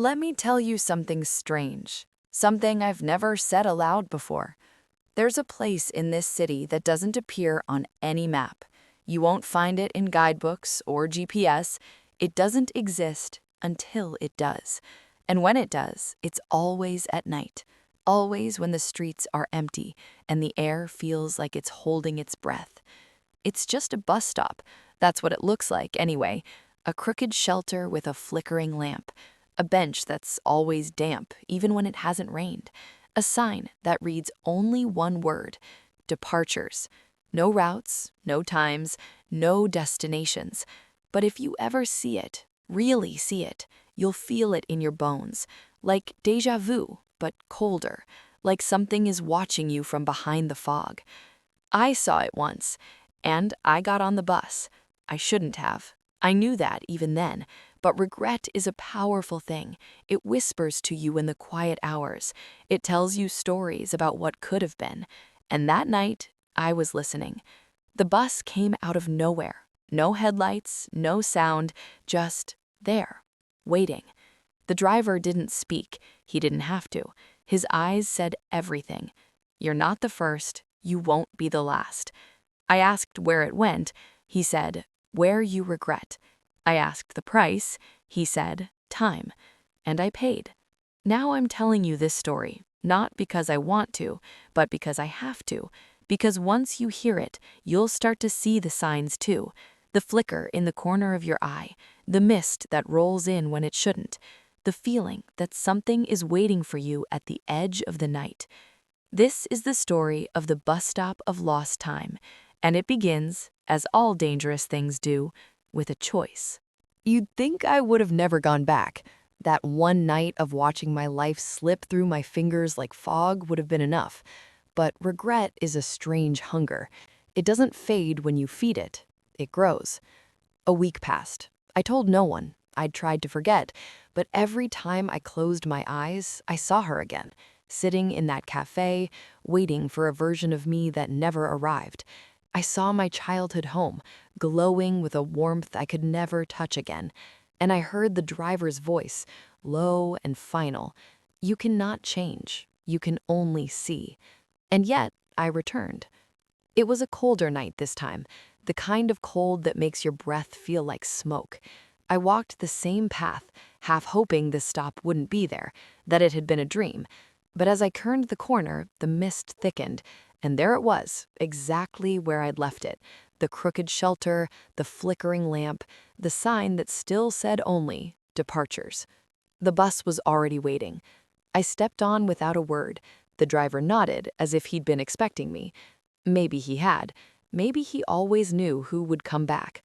Let me tell you something strange, something I've never said aloud before. There's a place in this city that doesn't appear on any map. You won't find it in guidebooks or GPS. It doesn't exist until it does. And when it does, it's always at night, always when the streets are empty and the air feels like it's holding its breath. It's just a bus stop. That's what it looks like anyway. A crooked shelter with a flickering lamp. A bench that's always damp, even when it hasn't rained. A sign that reads only one word: departures. No routes, no times, no destinations. But if you ever see it, really see it, you'll feel it in your bones. Like déjà vu, but colder. Like something is watching you from behind the fog. I saw it once, and I got on the bus. I shouldn't have. I knew that even then, but regret is a powerful thing. It whispers to you in the quiet hours. It tells you stories about what could have been. And that night, I was listening. The bus came out of nowhere. No headlights, no sound, just there, waiting. The driver didn't speak. He didn't have to. His eyes said everything. You're not the first. You won't be the last. I asked where it went. He said, where you regret. I asked the price. He said, time. And I paid. Now I'm telling you this story, not because I want to, but because I have to. Because once you hear it, you'll start to see the signs too. The flicker in the corner of your eye, the mist that rolls in when it shouldn't, the feeling that something is waiting for you at the edge of the night. This is the story of the bus stop of lost time, and it begins, as all dangerous things do, with a choice. You'd think I would have never gone back. That one night of watching my life slip through my fingers like fog would have been enough. But regret is a strange hunger. It doesn't fade when you feed it. It grows. A week passed. I told no one. I'd tried to forget. But every time I closed my eyes, I saw her again, sitting in that cafe, waiting for a version of me that never arrived. I saw my childhood home, glowing with a warmth I could never touch again. And I heard the driver's voice, low and final. You cannot change. You can only see. And yet, I returned. It was a colder night this time, the kind of cold that makes your breath feel like smoke. I walked the same path, half hoping this stop wouldn't be there, that it had been a dream. But as I turned the corner, the mist thickened, and there it was, exactly where I'd left it. The crooked shelter, the flickering lamp, the sign that still said only, departures. The bus was already waiting. I stepped on without a word. The driver nodded, as if he'd been expecting me. Maybe he had. Maybe he always knew who would come back.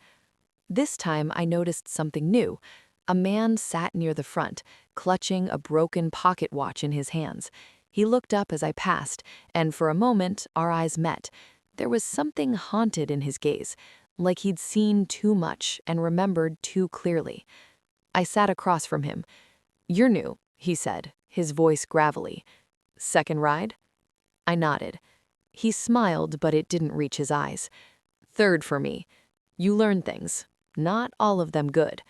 This time I noticed something new. A man sat near the front, clutching a broken pocket watch in his hands. He looked up as I passed, and for a moment our eyes met. There was something haunted in his gaze, like he'd seen too much and remembered too clearly. I sat across from him. "You're new," he said, his voice gravelly. "Second ride?" I nodded. He smiled, but it didn't reach his eyes. "Third for me. You learn things. Not all of them good."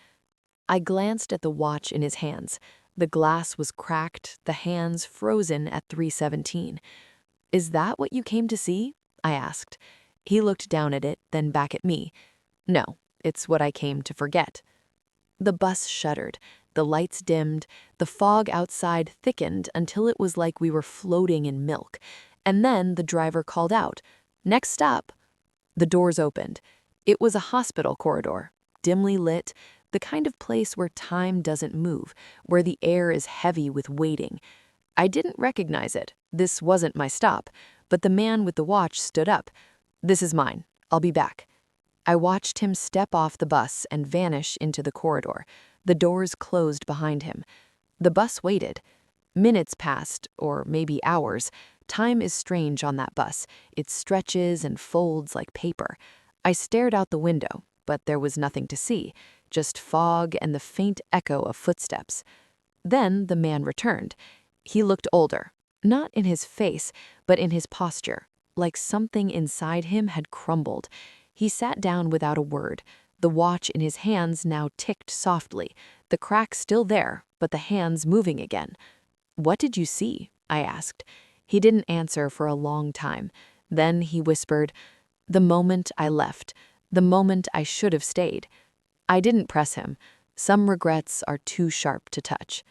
I glanced at the watch in his hands. The glass was cracked, the hands frozen at 3:17. "Is that what you came to see?" I asked. He looked down at it, then back at me. "No, it's what I came to forget." The bus shuddered. The lights dimmed. The fog outside thickened until it was like we were floating in milk. And then the driver called out, "Next stop." The doors opened. It was a hospital corridor, dimly lit, the kind of place where time doesn't move, where the air is heavy with waiting. I didn't recognize it. This wasn't my stop, but the man with the watch stood up. "This is mine. I'll be back." I watched him step off the bus and vanish into the corridor. The doors closed behind him. The bus waited. Minutes passed, or maybe hours. Time is strange on that bus. It stretches and folds like paper. I stared out the window, but there was nothing to see, just fog and the faint echo of footsteps. Then the man returned. He looked older, not in his face, but in his posture, like something inside him had crumbled. He sat down without a word. The watch in his hands now ticked softly, the crack still there, but the hands moving again. "What did you see?" I asked. He didn't answer for a long time. Then he whispered, "The moment I left, the moment I should have stayed." I didn't press him. Some regrets are too sharp to touch.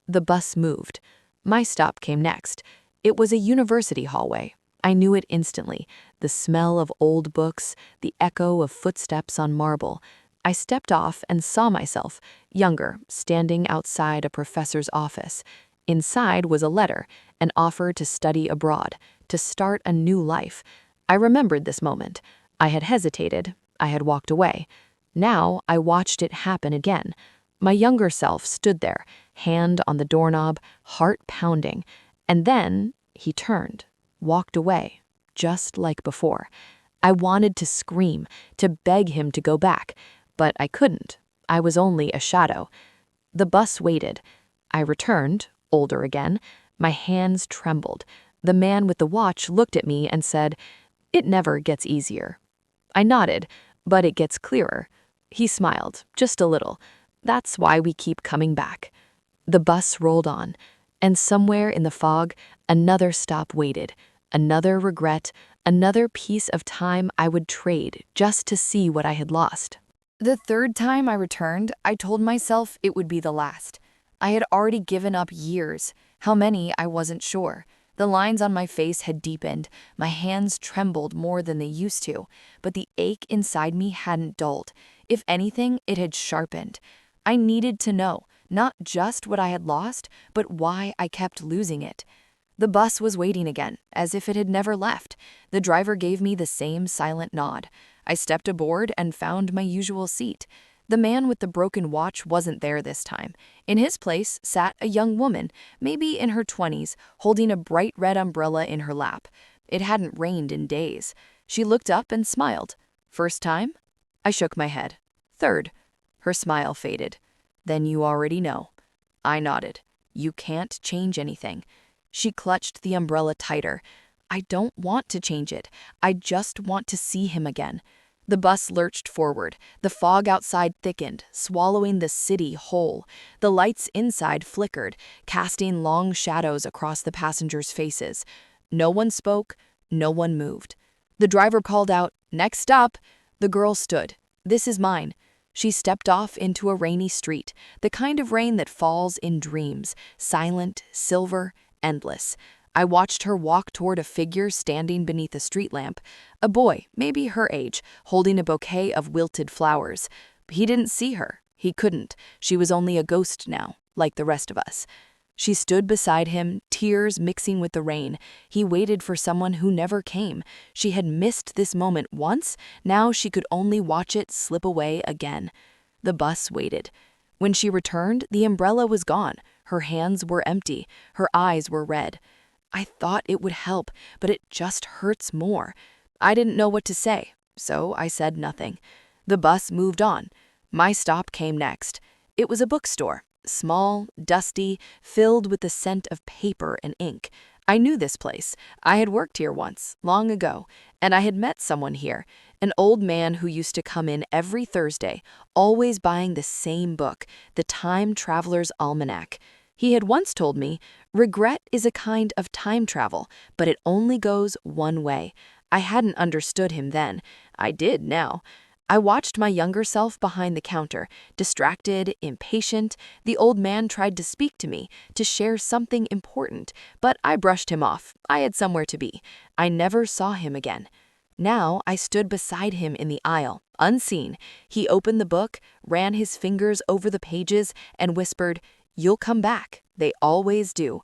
The bus moved. My stop came next. It was a university hallway. I knew it instantly. The smell of old books, the echo of footsteps on marble. I stepped off and saw myself, younger, standing outside a professor's office. Inside was a letter, an offer to study abroad, to start a new life. I remembered this moment. I had hesitated. I had walked away. Now I watched it happen again. My younger self stood there, hand on the doorknob, heart pounding. And then he turned, walked away, just like before. I wanted to scream, to beg him to go back, but I couldn't. I was only a shadow. The bus waited. I returned, older again. My hands trembled. The man with the watch looked at me and said, "It never gets easier." I nodded, "But it gets clearer." He smiled, just a little. "That's why we keep coming back." The bus rolled on, and somewhere in the fog, another stop waited, another regret, another piece of time I would trade just to see what I had lost. The third time I returned, I told myself it would be the last. I had already given up years. How many, I wasn't sure. The lines on my face had deepened, my hands trembled more than they used to, but the ache inside me hadn't dulled. If anything, it had sharpened. I needed to know, not just what I had lost, but why I kept losing it. The bus was waiting again, as if it had never left. The driver gave me the same silent nod. I stepped aboard and found my usual seat. The man with the broken watch wasn't there this time. In his place sat a young woman, maybe in her 20s, holding a bright red umbrella in her lap. It hadn't rained in days. She looked up and smiled. "First time?" I shook my head. "Third." Her smile faded. "Then you already know." I nodded. "You can't change anything." She clutched the umbrella tighter. "I don't want to change it. I just want to see him again." The bus lurched forward. The fog outside thickened, swallowing the city whole. The lights inside flickered, casting long shadows across the passengers' faces. No one spoke, no one moved. The driver called out, "Next stop." The girl stood. "This is mine." She stepped off into a rainy street, the kind of rain that falls in dreams, silent, silver, endless. I watched her walk toward a figure standing beneath a street lamp, a boy, maybe her age, holding a bouquet of wilted flowers. He didn't see her. He couldn't. She was only a ghost now, like the rest of us. She stood beside him, tears mixing with the rain. He waited for someone who never came. She had missed this moment once, now she could only watch it slip away again. The bus waited. When she returned, the umbrella was gone. Her hands were empty. Her eyes were red. I thought it would help, but it just hurts more. I didn't know what to say, so I said nothing. The bus moved on. My stop came next. It was a bookstore, small, dusty, filled with the scent of paper and ink. I knew this place. I had worked here once, long ago, and I had met someone here, an old man who used to come in every Thursday, always buying the same book, The Time Traveler's Almanac. He had once told me, "Regret is a kind of time travel, but it only goes one way." I hadn't understood him then. I did now. I watched my younger self behind the counter, distracted, impatient. The old man tried to speak to me, to share something important, but I brushed him off. I had somewhere to be. I never saw him again. Now I stood beside him in the aisle, unseen. He opened the book, ran his fingers over the pages, and whispered, "You'll come back. They always do."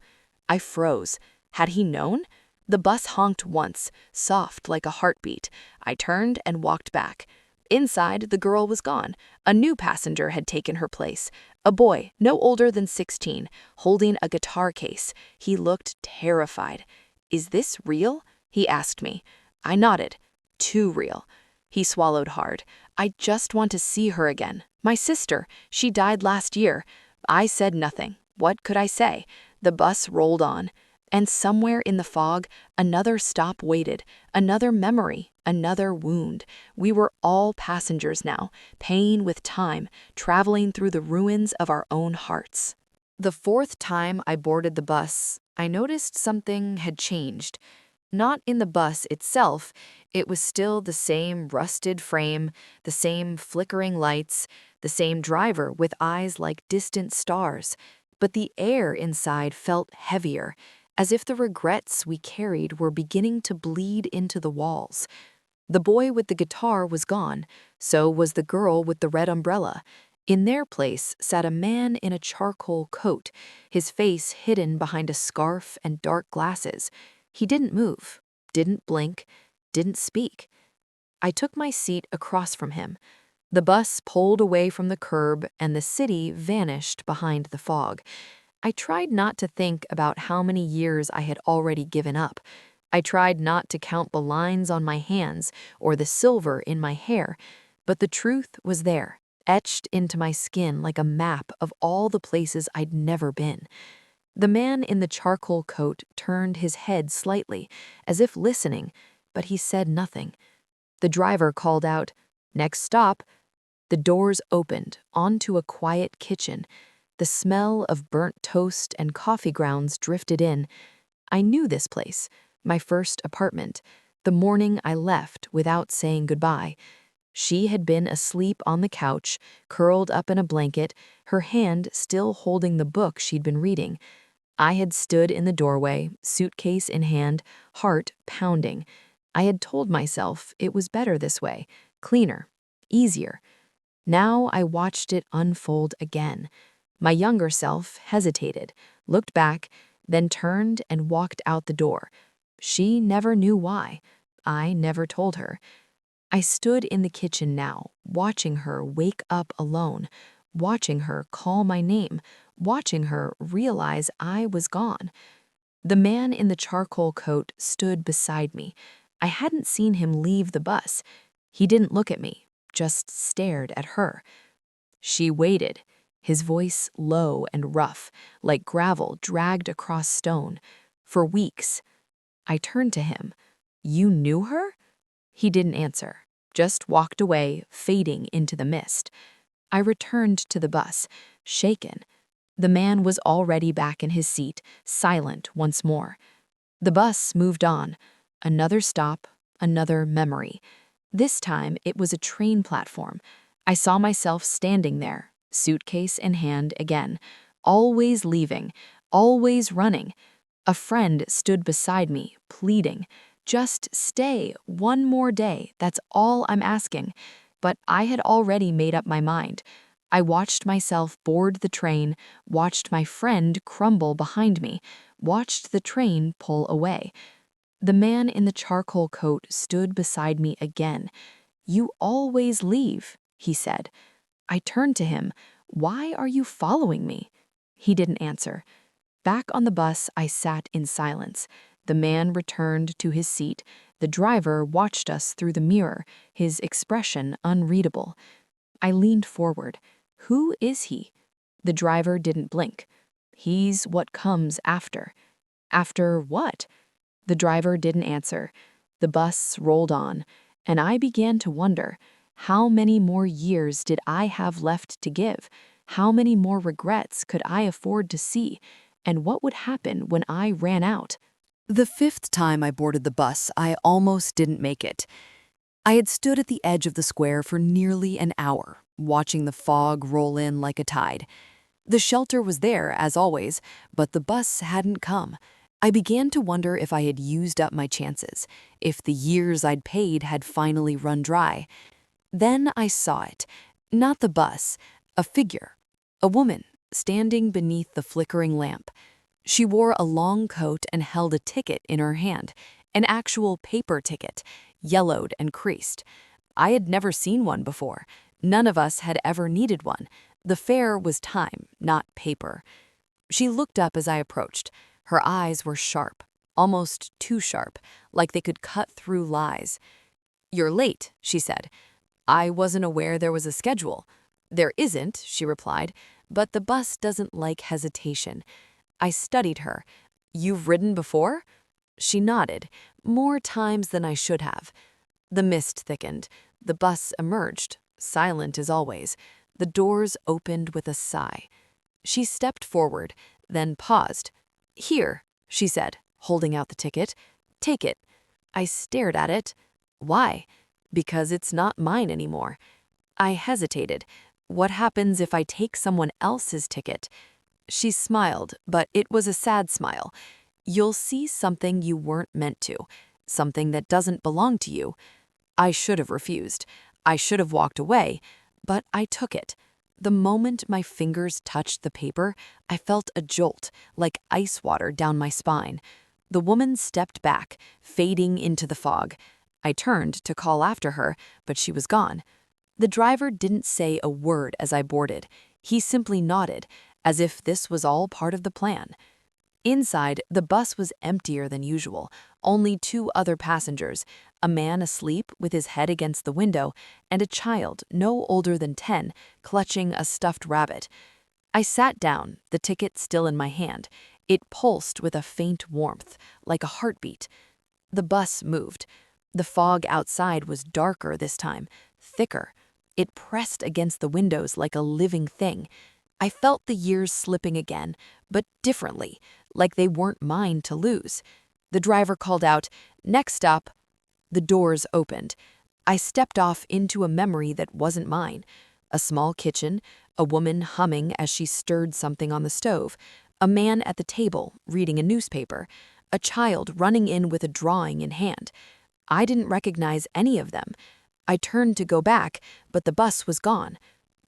I froze. Had he known? The bus honked once, soft like a heartbeat. I turned and walked back. Inside, the girl was gone. A new passenger had taken her place. A boy, no older than 16, holding a guitar case. He looked terrified. "Is this real?" he asked me. I nodded. "Too real." He swallowed hard. "I just want to see her again. My sister. She died last year." I said nothing. What could I say? The bus rolled on. And somewhere in the fog, another stop waited, another memory, Another wound. We were all passengers now, paying with time, traveling through the ruins of our own hearts. The fourth time I boarded the bus, I noticed something had changed. Not in the bus itself, it was still the same rusted frame, the same flickering lights, the same driver with eyes like distant stars. But the air inside felt heavier, as if the regrets we carried were beginning to bleed into the walls. The boy with the guitar was gone, so was the girl with the red umbrella. In their place sat a man in a charcoal coat, his face hidden behind a scarf and dark glasses. He didn't move, didn't blink, didn't speak. I took my seat across from him. The bus pulled away from the curb and the city vanished behind the fog. I tried not to think about how many years I had already given up. I tried not to count the lines on my hands or the silver in my hair, but the truth was there, etched into my skin like a map of all the places I'd never been. The man in the charcoal coat turned his head slightly, as if listening, but he said nothing. The driver called out, "Next stop." The doors opened onto a quiet kitchen. The smell of burnt toast and coffee grounds drifted in. I knew this place, my first apartment, the morning I left without saying goodbye. She had been asleep on the couch, curled up in a blanket, her hand still holding the book she'd been reading. I had stood in the doorway, suitcase in hand, heart pounding. I had told myself it was better this way, cleaner, easier. Now I watched it unfold again. My younger self hesitated, looked back, then turned and walked out the door. She never knew why. I never told her. I stood in the kitchen now, watching her wake up alone, watching her call my name, watching her realize I was gone. The man in the charcoal coat stood beside me. I hadn't seen him leave the bus. He didn't look at me, just stared at her. She waited, his voice low and rough, like gravel dragged across stone. For weeks. I turned to him. "You knew her?" He didn't answer, just walked away, fading into the mist. I returned to the bus, shaken. The man was already back in his seat, silent once more. The bus moved on. Another stop, another memory. This time it was a train platform. I saw myself standing there, suitcase in hand again, always leaving, always running. A friend stood beside me, pleading, "Just stay one more day, that's all I'm asking." But I had already made up my mind. I watched myself board the train, watched my friend crumble behind me, watched the train pull away. The man in the charcoal coat stood beside me again. "You always leave," he said. I turned to him. "Why are you following me?" He didn't answer. Back on the bus, I sat in silence. The man returned to his seat. The driver watched us through the mirror, his expression unreadable. I leaned forward. Who is he? The driver didn't blink. "He's what comes after." After what? The driver didn't answer. The bus rolled on, and I began to wonder, how many more years did I have left to give? How many more regrets could I afford to see? And what would happen when I ran out? The fifth time I boarded the bus, I almost didn't make it. I had stood at the edge of the square for nearly an hour, watching the fog roll in like a tide. The shelter was there, as always, but the bus hadn't come. I began to wonder if I had used up my chances, if the years I'd paid had finally run dry. Then I saw it. Not the bus, a figure. A woman, standing beneath the flickering lamp. She wore a long coat and held a ticket in her hand, an actual paper ticket, yellowed and creased. I had never seen one before. None of us had ever needed one. The fare was time, not paper. She looked up as I approached. Her eyes were sharp, almost too sharp, like they could cut through lies. "You're late," she said. "I wasn't aware there was a schedule." "There isn't," she replied, "but the bus doesn't like hesitation." I studied her. "You've ridden before?" She nodded, "More times than I should have." The mist thickened. The bus emerged, silent as always. The doors opened with a sigh. She stepped forward, then paused. "Here," she said, holding out the ticket. "Take it." I stared at it. "Why?" "Because it's not mine anymore." I hesitated. "What happens if I take someone else's ticket?" She smiled, but it was a sad smile. "You'll see something you weren't meant to, something that doesn't belong to you." I should have refused. I should have walked away, but I took it. The moment my fingers touched the paper, I felt a jolt, like ice water down my spine. The woman stepped back, fading into the fog. I turned to call after her, but she was gone. The driver didn't say a word as I boarded. He simply nodded, as if this was all part of the plan. Inside, the bus was emptier than usual, only 2 other passengers, a man asleep with his head against the window, and a child no older than 10, clutching a stuffed rabbit. I sat down, the ticket still in my hand. It pulsed with a faint warmth, like a heartbeat. The bus moved. The fog outside was darker this time, thicker. It pressed against the windows like a living thing. I felt the years slipping again, but differently, like they weren't mine to lose. The driver called out, "Next stop." The doors opened. I stepped off into a memory that wasn't mine. A small kitchen, a woman humming as she stirred something on the stove, a man at the table reading a newspaper, a child running in with a drawing in hand. I didn't recognize any of them. I turned to go back, but the bus was gone.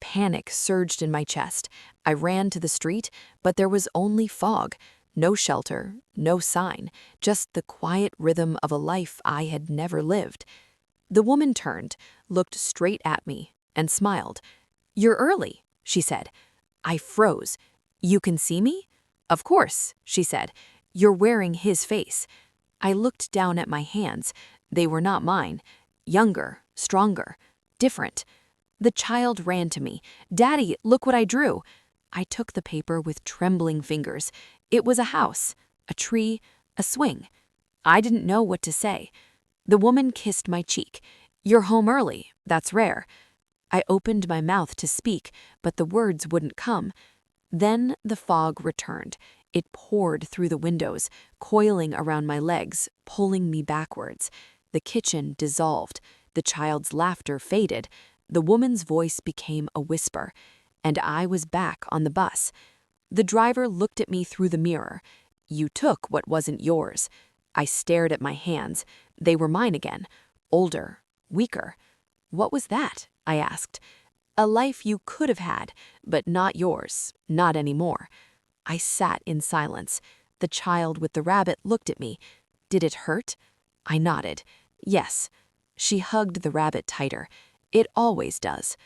Panic surged in my chest. I ran to the street, but there was only fog. No shelter, no sign, just the quiet rhythm of a life I had never lived. The woman turned, looked straight at me, and smiled. "You're early," she said. I froze. "You can see me?" "Of course," she said. "You're wearing his face." I looked down at my hands. They were not mine. Younger, stronger, different. The child ran to me. "Daddy, look what I drew." I took the paper with trembling fingers. It was a house, a tree, a swing. I didn't know what to say. The woman kissed my cheek. "You're home early. That's rare." I opened my mouth to speak, but the words wouldn't come. Then the fog returned. It poured through the windows, coiling around my legs, pulling me backwards. The kitchen dissolved. The child's laughter faded. The woman's voice became a whisper, and I was back on the bus. The driver looked at me through the mirror. "You took what wasn't yours." I stared at my hands. They were mine again, older, weaker. "What was that?" I asked. "A life you could have had, but not yours, not anymore." I sat in silence. The child with the rabbit looked at me. "Did it hurt?" I nodded. "Yes." She hugged the rabbit tighter. "It always does."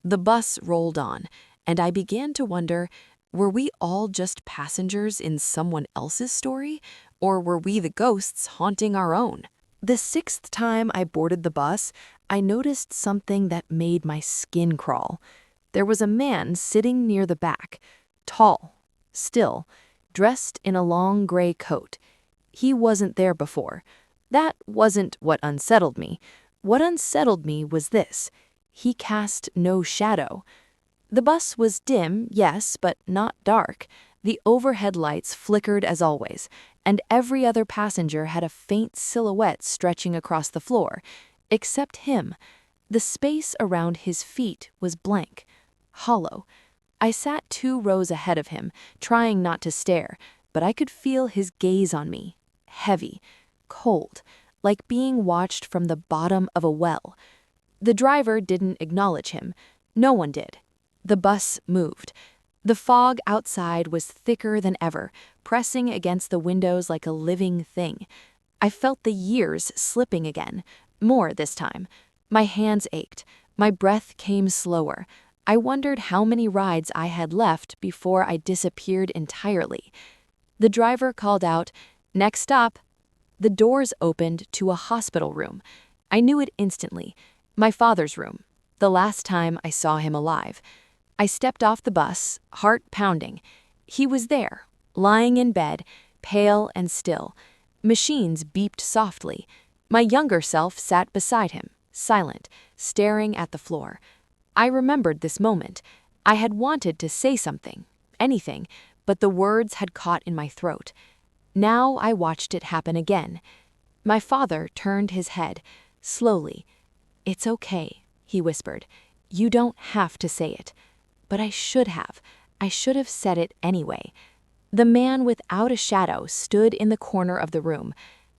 The bus rolled on, and I began to wonder, were we all just passengers in someone else's story, or were we the ghosts haunting our own? The 6th time I boarded the bus, I noticed something that made my skin crawl. There was a man sitting near the back, tall, still, dressed in a long gray coat. He wasn't there before. That wasn't what unsettled me. What unsettled me was this: he cast no shadow. The bus was dim, yes, but not dark. The overhead lights flickered as always, and every other passenger had a faint silhouette stretching across the floor, except him. The space around his feet was blank, hollow. I sat 2 rows ahead of him, trying not to stare, but I could feel his gaze on me, heavy, cold, like being watched from the bottom of a well. The driver didn't acknowledge him. No one did. The bus moved. The fog outside was thicker than ever, pressing against the windows like a living thing. I felt the years slipping again, more this time. My hands ached. My breath came slower. I wondered how many rides I had left before I disappeared entirely. The driver called out, "Next stop." The doors opened to a hospital room. I knew it instantly. My father's room, the last time I saw him alive. I stepped off the bus, heart pounding. He was there, lying in bed, pale and still. Machines beeped softly. My younger self sat beside him, silent, staring at the floor. I remembered this moment. I had wanted to say something, anything, but the words had caught in my throat. Now I watched it happen again. My father turned his head, slowly. "It's okay," he whispered. "You don't have to say it." But I should have. I should have said it anyway. The man without a shadow stood in the corner of the room.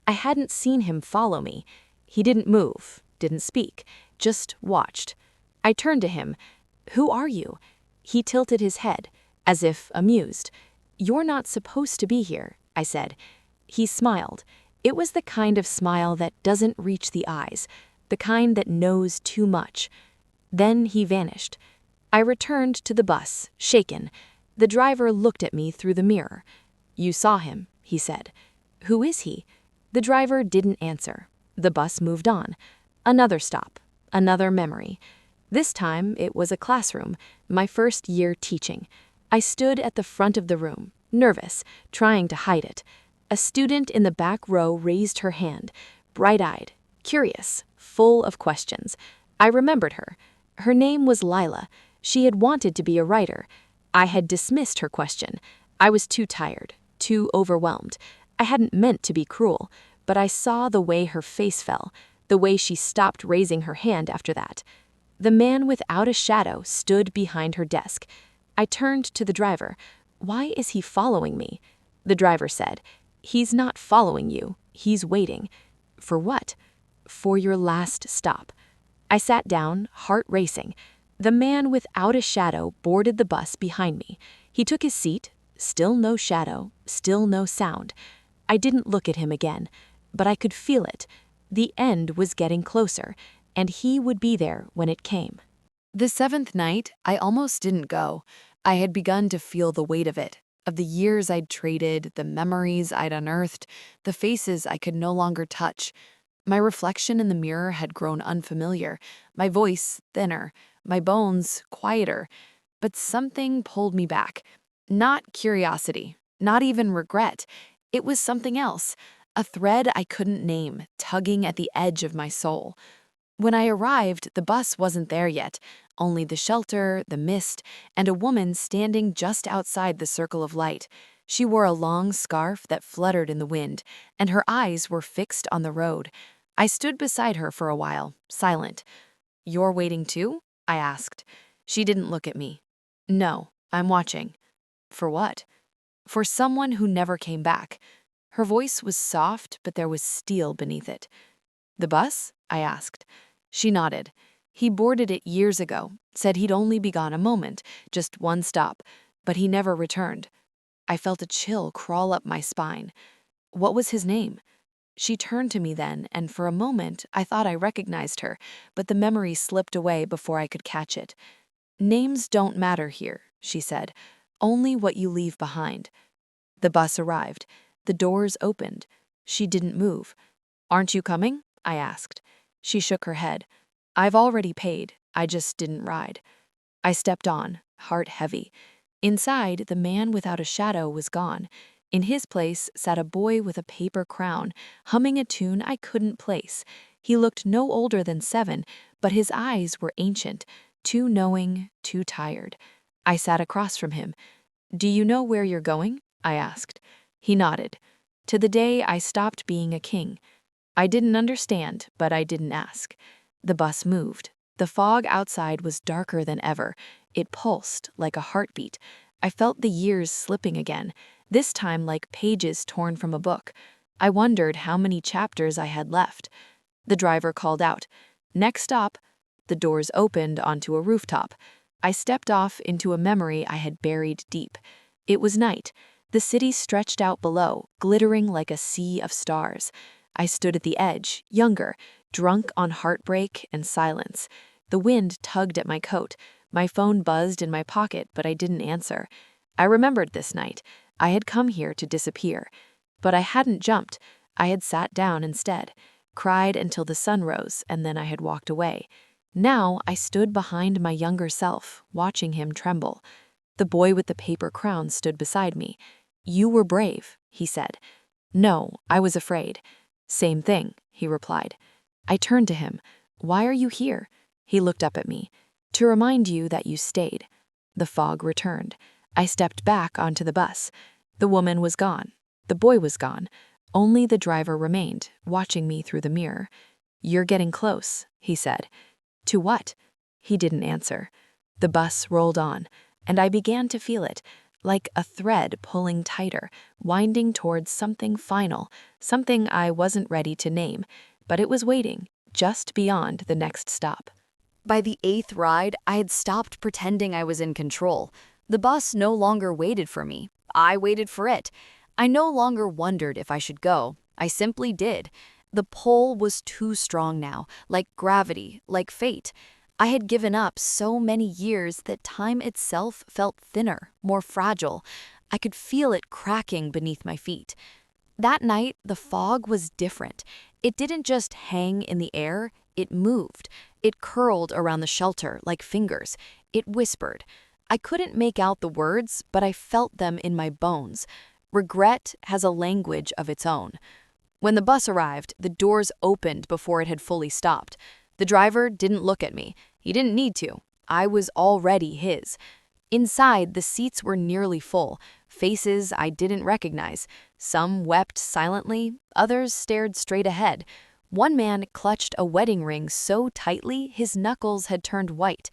I hadn't seen him follow me. He didn't move, didn't speak, just watched. I turned to him. "Who are you?" He tilted his head, as if amused. "You're not supposed to be here," I said. He smiled. It was the kind of smile that doesn't reach the eyes, the kind that knows too much. Then he vanished. I returned to the bus, shaken. The driver looked at me through the mirror. "You saw him," he said. "Who is he?" The driver didn't answer. The bus moved on. Another stop, another memory. This time it was a classroom, my first year teaching. I stood at the front of the room, nervous, trying to hide it. A student in the back row raised her hand, bright-eyed, curious, full of questions. I remembered her. Her name was Lila. She had wanted to be a writer. I had dismissed her question. I was too tired, too overwhelmed. I hadn't meant to be cruel, but I saw the way her face fell, the way she stopped raising her hand after that. The man without a shadow stood behind her desk. I turned to the driver. "Why is he following me?" The driver said, "He's not following you. He's waiting." "For what?" "For your last stop." I sat down, heart racing. The man without a shadow boarded the bus behind me. He took his seat, still no shadow, still no sound. I didn't look at him again, but I could feel it. The end was getting closer, and he would be there when it came. The seventh night, I almost didn't go. I had begun to feel the weight of it, of the years I'd traded, the memories I'd unearthed, the faces I could no longer touch. My reflection in the mirror had grown unfamiliar, my voice thinner, my bones quieter. But something pulled me back. Not curiosity, not even regret. It was something else, a thread I couldn't name, tugging at the edge of my soul. When I arrived, the bus wasn't there yet, only the shelter, the mist, and a woman standing just outside the circle of light. She wore a long scarf that fluttered in the wind, and her eyes were fixed on the road. I stood beside her for a while, silent. "You're waiting too?" I asked. She didn't look at me. "No, I'm watching." "For what?" "For someone who never came back." Her voice was soft, but there was steel beneath it. "The bus?" I asked. She nodded. "He boarded it years ago, said he'd only be gone a moment, just one stop, but he never returned." I felt a chill crawl up my spine. "What was his name?" She turned to me then, and for a moment I thought I recognized her, but the memory slipped away before I could catch it. "Names don't matter here," she said. "Only what you leave behind." The bus arrived. The doors opened. She didn't move. "Aren't you coming?" I asked. She shook her head. "I've already paid. I just didn't ride." I stepped on, heart heavy. Inside, the man without a shadow was gone. In his place sat a boy with a paper crown, humming a tune I couldn't place. He looked no older than 7, but his eyes were ancient, too knowing, too tired. I sat across from him. "Do you know where you're going?" I asked. He nodded. "To the day I stopped being a king." I didn't understand, but I didn't ask. The bus moved. The fog outside was darker than ever. It pulsed like a heartbeat. I felt the years slipping again, this time like pages torn from a book. I wondered how many chapters I had left. The driver called out, "Next stop." The doors opened onto a rooftop. I stepped off into a memory I had buried deep. It was night. The city stretched out below, glittering like a sea of stars. I stood at the edge, younger, drunk on heartbreak and silence. The wind tugged at my coat. My phone buzzed in my pocket, but I didn't answer. I remembered this night. I had come here to disappear. But I hadn't jumped. I had sat down instead, cried until the sun rose, and then I had walked away. Now I stood behind my younger self, watching him tremble. The boy with the paper crown stood beside me. "You were brave," he said. "No, I was afraid." Same thing, he replied. I turned to him. Why are you here? He looked up at me. To remind you that you stayed. The fog returned. I stepped back onto the bus. The woman was gone. The boy was gone. Only the driver remained, watching me through the mirror. You're getting close, he said. To what? He didn't answer. The bus rolled on, and I began to feel it, like a thread pulling tighter, winding towards something final, something I wasn't ready to name, but it was waiting, just beyond the next stop. By the 8th ride, I had stopped pretending I was in control. The bus no longer waited for me. I waited for it. I no longer wondered if I should go. I simply did. The pull was too strong now, like gravity, like fate. I had given up so many years that time itself felt thinner, more fragile. I could feel it cracking beneath my feet. That night, the fog was different. It didn't just hang in the air, it moved. It curled around the shelter like fingers. It whispered. I couldn't make out the words, but I felt them in my bones. Regret has a language of its own. When the bus arrived, the doors opened before it had fully stopped. The driver didn't look at me. He didn't need to. I was already his. Inside, the seats were nearly full, faces I didn't recognize. Some wept silently, others stared straight ahead. One man clutched a wedding ring so tightly his knuckles had turned white.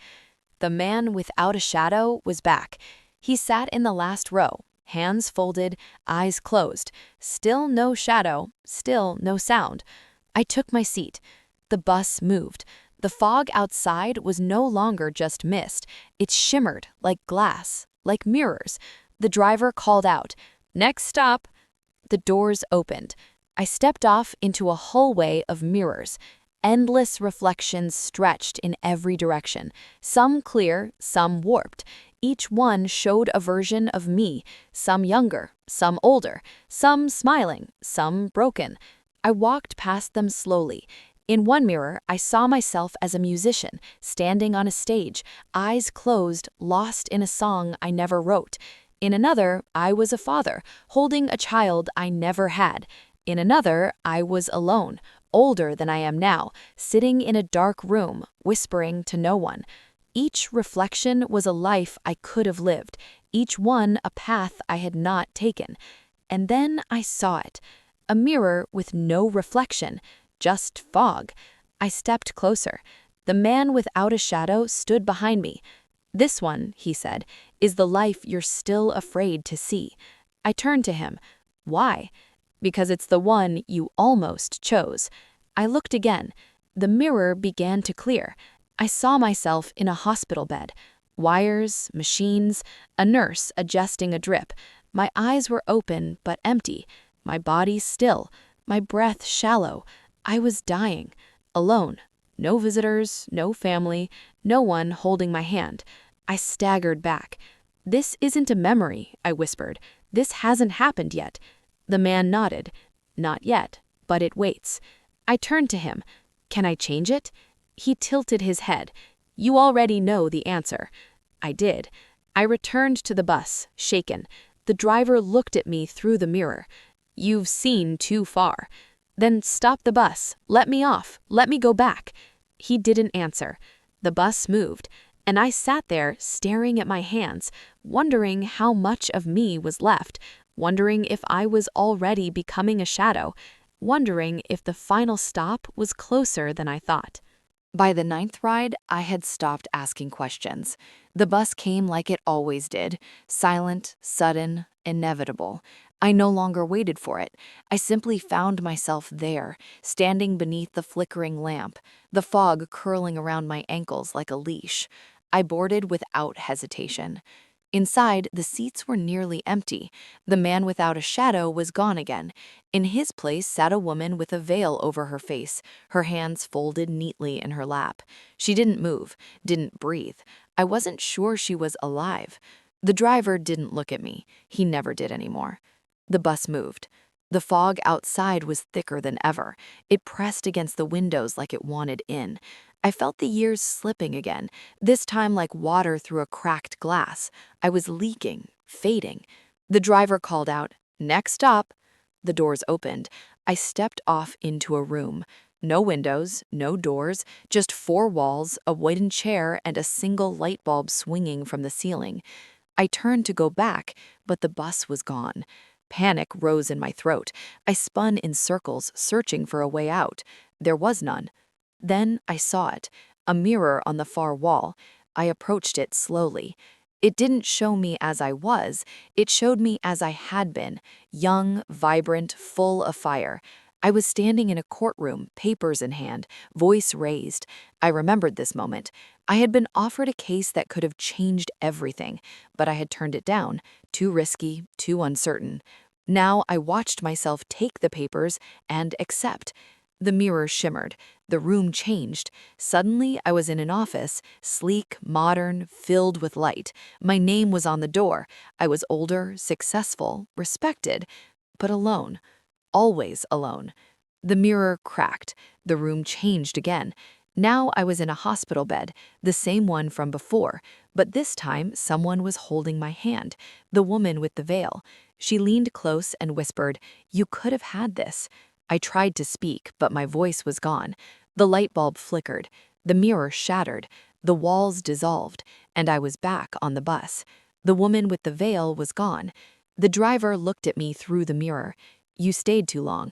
The man without a shadow was back. He sat in the last row, hands folded, eyes closed. Still no shadow, still no sound. I took my seat. The bus moved. The fog outside was no longer just mist. It shimmered like glass, like mirrors. The driver called out, "Next stop." The doors opened. I stepped off into a hallway of mirrors. Endless reflections stretched in every direction, some clear, some warped. Each one showed a version of me, some younger, some older, some smiling, some broken. I walked past them slowly. In one mirror, I saw myself as a musician, standing on a stage, eyes closed, lost in a song I never wrote. In another, I was a father, holding a child I never had. In another, I was alone, older than I am now, sitting in a dark room, whispering to no one. Each reflection was a life I could have lived, each one a path I had not taken. And then I saw it, a mirror with no reflection, just fog. I stepped closer. The man without a shadow stood behind me. "This one," he said, "is the life you're still afraid to see." I turned to him. "Why?" "Because it's the one you almost chose." I looked again. The mirror began to clear. I saw myself in a hospital bed. Wires, machines, a nurse adjusting a drip. My eyes were open but empty. My body still. My breath shallow. I was dying. Alone. No visitors, no family, no one holding my hand. I staggered back. "This isn't a memory," I whispered. "This hasn't happened yet." The man nodded. "Not yet, but it waits." I turned to him. "Can I change it?" He tilted his head. "You already know the answer." I did. I returned to the bus, shaken. The driver looked at me through the mirror. "You've seen too far." "Then stop the bus. Let me off. Let me go back." He didn't answer. The bus moved, and I sat there staring at my hands, wondering how much of me was left, wondering if I was already becoming a shadow, wondering if the final stop was closer than I thought. By the 9th ride, I had stopped asking questions. The bus came like it always did, silent, sudden, inevitable. I no longer waited for it. I simply found myself there, standing beneath the flickering lamp, the fog curling around my ankles like a leash. I boarded without hesitation. Inside, the seats were nearly empty. The man without a shadow was gone again. In his place sat a woman with a veil over her face, her hands folded neatly in her lap. She didn't move, didn't breathe. I wasn't sure she was alive. The driver didn't look at me. He never did anymore. The bus moved. The fog outside was thicker than ever. It pressed against the windows like it wanted in. I felt the years slipping again, this time like water through a cracked glass. I was leaking, fading. The driver called out, "Next stop." The doors opened. I stepped off into a room. No windows, no doors, just four walls, a wooden chair, and a single light bulb swinging from the ceiling. I turned to go back, but the bus was gone. Panic rose in my throat. I spun in circles, searching for a way out. There was none. Then I saw it, a mirror on the far wall. I approached it slowly. It didn't show me as I was, it showed me as I had been, young, vibrant, full of fire. I was standing in a courtroom, papers in hand, voice raised. I remembered this moment. I had been offered a case that could have changed everything, but I had turned it down, too risky, too uncertain. Now I watched myself take the papers and accept. The mirror shimmered. The room changed. Suddenly, I was in an office, sleek, modern, filled with light. My name was on the door. I was older, successful, respected, but alone. Always alone. The mirror cracked. The room changed again. Now I was in a hospital bed, the same one from before, but this time someone was holding my hand, the woman with the veil. She leaned close and whispered, "You could have had this." I tried to speak, but my voice was gone. The light bulb flickered. The mirror shattered. The walls dissolved, and I was back on the bus. The woman with the veil was gone. The driver looked at me through the mirror. "You stayed too long."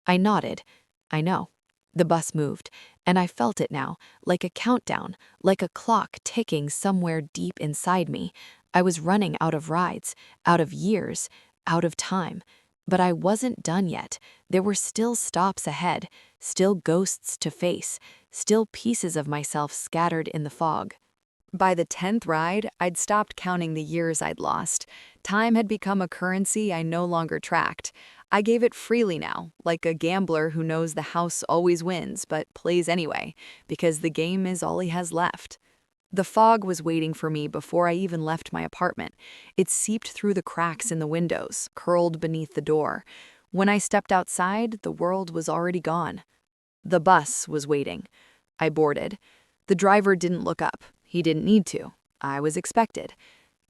I nodded. "I know." The bus moved, and I felt it now, like a countdown, like a clock ticking somewhere deep inside me. I was running out of rides, out of years, out of time. But I wasn't done yet. There were still stops ahead, still ghosts to face, still pieces of myself scattered in the fog. By the 10th ride, I'd stopped counting the years I'd lost. Time had become a currency I no longer tracked. I gave it freely now, like a gambler who knows the house always wins but plays anyway, because the game is all he has left. The fog was waiting for me before I even left my apartment. It seeped through the cracks in the windows, curled beneath the door. When I stepped outside, the world was already gone. The bus was waiting. I boarded. The driver didn't look up. He didn't need to. I was expected.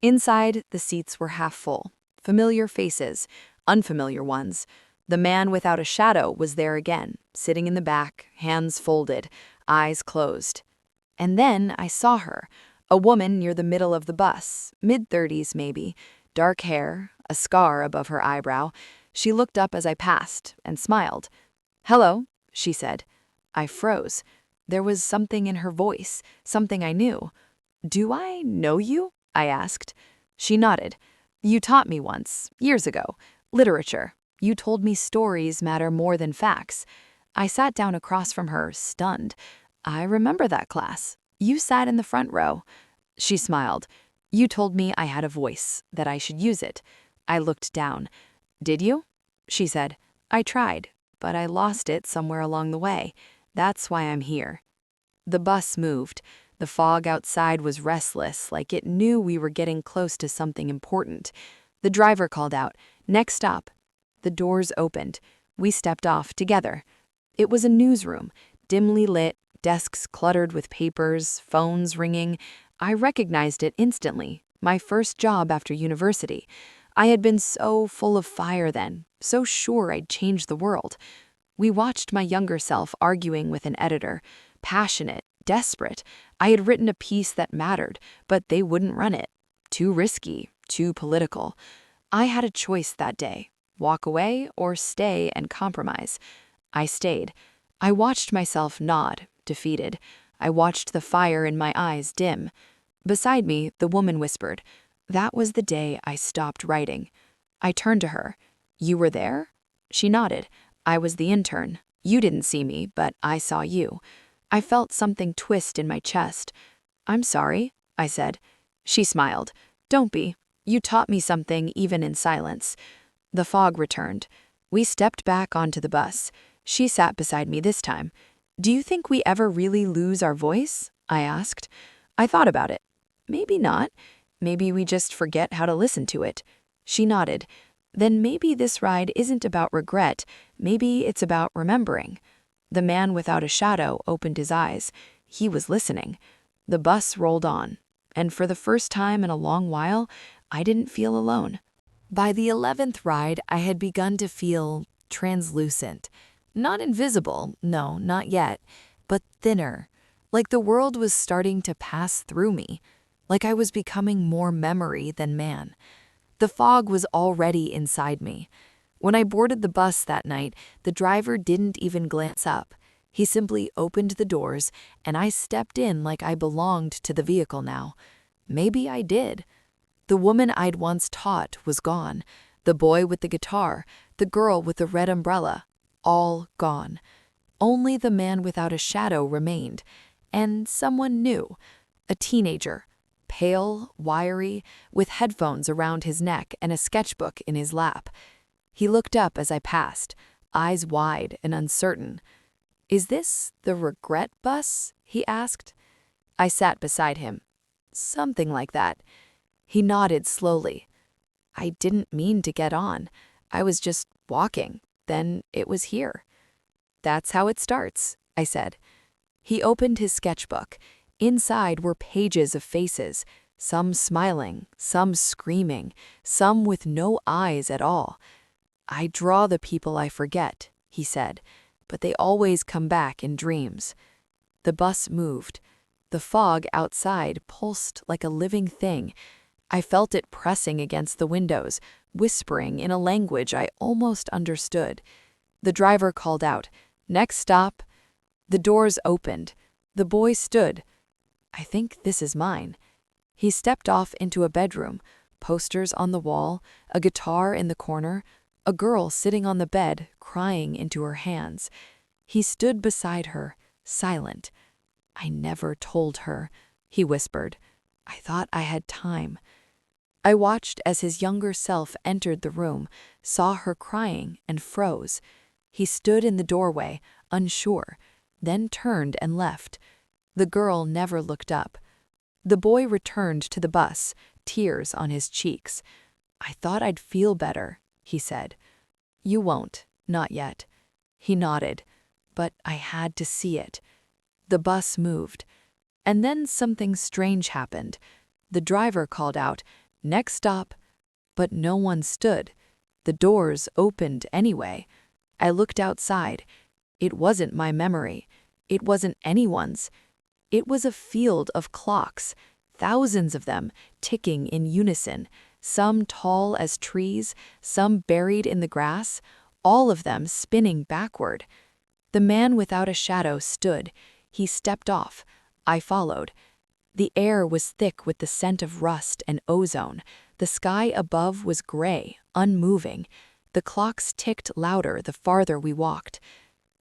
Inside, the seats were half full. Familiar faces, unfamiliar ones. The man without a shadow was there again, sitting in the back, hands folded, eyes closed. And then I saw her, a woman near the middle of the bus, mid-30s maybe, dark hair, a scar above her eyebrow. She looked up as I passed and smiled. "Hello," she said. I froze. There was something in her voice, something I knew. "Do I know you?" I asked. She nodded. "You taught me once, years ago. Literature. You told me stories matter more than facts." I sat down across from her, stunned. "I remember that class. You sat in the front row." She smiled. "You told me I had a voice, that I should use it." I looked down. "Did you?" She said. "I tried, but I lost it somewhere along the way. That's why I'm here." The bus moved. The fog outside was restless, like it knew we were getting close to something important. The driver called out, "Next stop." The doors opened. We stepped off together. It was a newsroom, dimly lit, desks cluttered with papers, phones ringing. I recognized it instantly, my first job after university. I had been so full of fire then, so sure I'd change the world. We watched my younger self arguing with an editor, passionate, desperate. I had written a piece that mattered, but they wouldn't run it. Too risky, too political. I had a choice that day, walk away or stay and compromise. I stayed. I watched myself nod, defeated. I watched the fire in my eyes dim. Beside me, the woman whispered, "That was the day I stopped writing." I turned to her. "You were there?" She nodded. "I was the intern. You didn't see me, but I saw you." I felt something twist in my chest. "I'm sorry," I said. She smiled. "Don't be. You taught me something even in silence." The fog returned. We stepped back onto the bus. She sat beside me this time. "Do you think we ever really lose our voice?" I asked. I thought about it. Maybe not. Maybe we just forget how to listen to it. She nodded. Then maybe this ride isn't about regret. Maybe it's about remembering. The man without a shadow opened his eyes. He was listening. The bus rolled on. And for the first time in a long while, I didn't feel alone. By the 11th ride, I had begun to feel translucent. Not invisible, no, not yet, but thinner. Like the world was starting to pass through me. Like I was becoming more memory than man. The fog was already inside me. When I boarded the bus that night, the driver didn't even glance up. He simply opened the doors, and I stepped in like I belonged to the vehicle now. Maybe I did. The woman I'd once taught was gone. The boy with the guitar, the girl with the red umbrella, all gone. Only the man without a shadow remained, and someone new, a teenager, pale, wiry, with headphones around his neck and a sketchbook in his lap. He looked up as I passed, eyes wide and uncertain. "Is this the regret bus?" he asked. I sat beside him. "Something like that." He nodded slowly. "I didn't mean to get on. I was just walking. Then it was here." "That's how it starts," I said. He opened his sketchbook. Inside were pages of faces, some smiling, some screaming, some with no eyes at all. "I draw the people I forget," he said, "but they always come back in dreams." The bus moved. The fog outside pulsed like a living thing. I felt it pressing against the windows, whispering in a language I almost understood. The driver called out, "Next stop." The doors opened. The boy stood. "I think this is mine." He stepped off into a bedroom, posters on the wall, a guitar in the corner, a girl sitting on the bed, crying into her hands. He stood beside her, silent. "I never told her," he whispered. "I thought I had time." I watched as his younger self entered the room, saw her crying, and froze. He stood in the doorway, unsure, then turned and left. The girl never looked up. The boy returned to the bus, tears on his cheeks. "I thought I'd feel better," he said. "You won't, not yet." He nodded. But I had to see it. The bus moved. And then something strange happened. The driver called out, "Next stop." But no one stood. The doors opened anyway. I looked outside. It wasn't my memory. It wasn't anyone's. It was a field of clocks, thousands of them, ticking in unison, some tall as trees, some buried in the grass, all of them spinning backward. The man without a shadow stood. He stepped off. I followed. The air was thick with the scent of rust and ozone. The sky above was gray, unmoving. The clocks ticked louder the farther we walked.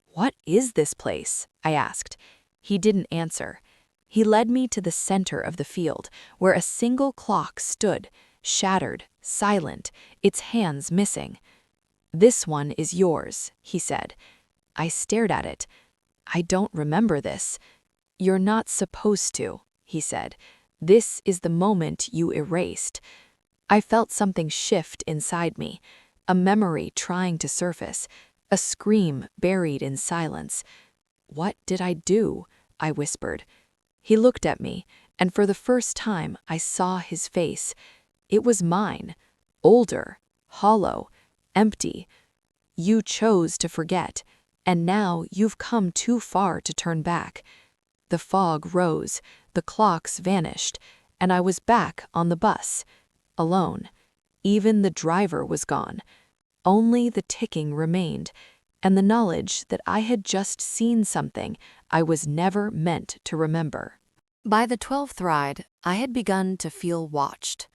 "What is this place?" I asked. He didn't answer. He led me to the center of the field, where a single clock stood, shattered, silent, its hands missing. "This one is yours," he said. I stared at it. "I don't remember this." "You're not supposed to," he said. "This is the moment you erased." I felt something shift inside me, a memory trying to surface, a scream buried in silence. "What did I do?" I whispered. He looked at me, and for the first time I saw his face. It was mine, older, hollow, empty. "You chose to forget, and now you've come too far to turn back." The fog rose, the clocks vanished, and I was back on the bus, alone. Even the driver was gone. Only the ticking remained, and the knowledge that I had just seen something I was never meant to remember. By the 12th ride, I had begun to feel watched.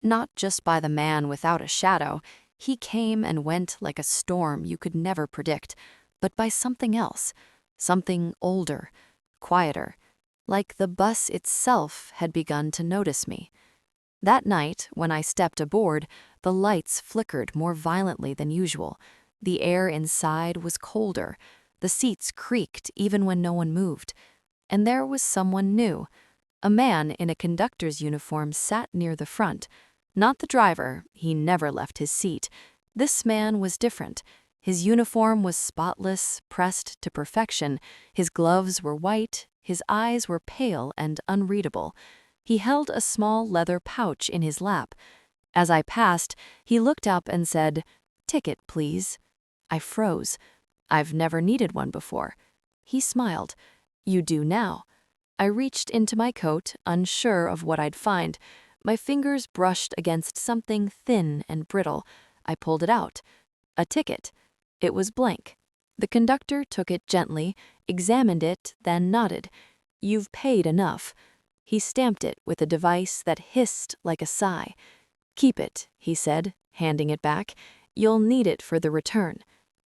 Not just by the man without a shadow, he came and went like a storm you could never predict, but by something else, something older, quieter, like the bus itself had begun to notice me. That night, when I stepped aboard, the lights flickered more violently than usual. The air inside was colder. The seats creaked even when no one moved. And there was someone new. A man in a conductor's uniform sat near the front. Not the driver, he never left his seat. This man was different. His uniform was spotless, pressed to perfection. His gloves were white. His eyes were pale and unreadable. He held a small leather pouch in his lap. As I passed, he looked up and said, "Ticket, please." I froze. I've never needed one before. He smiled. You do now. I reached into my coat, unsure of what I'd find. My fingers brushed against something thin and brittle. I pulled it out. A ticket. It was blank. The conductor took it gently, examined it, then nodded. You've paid enough. He stamped it with a device that hissed like a sigh. Keep it, he said, handing it back. You'll need it for the return.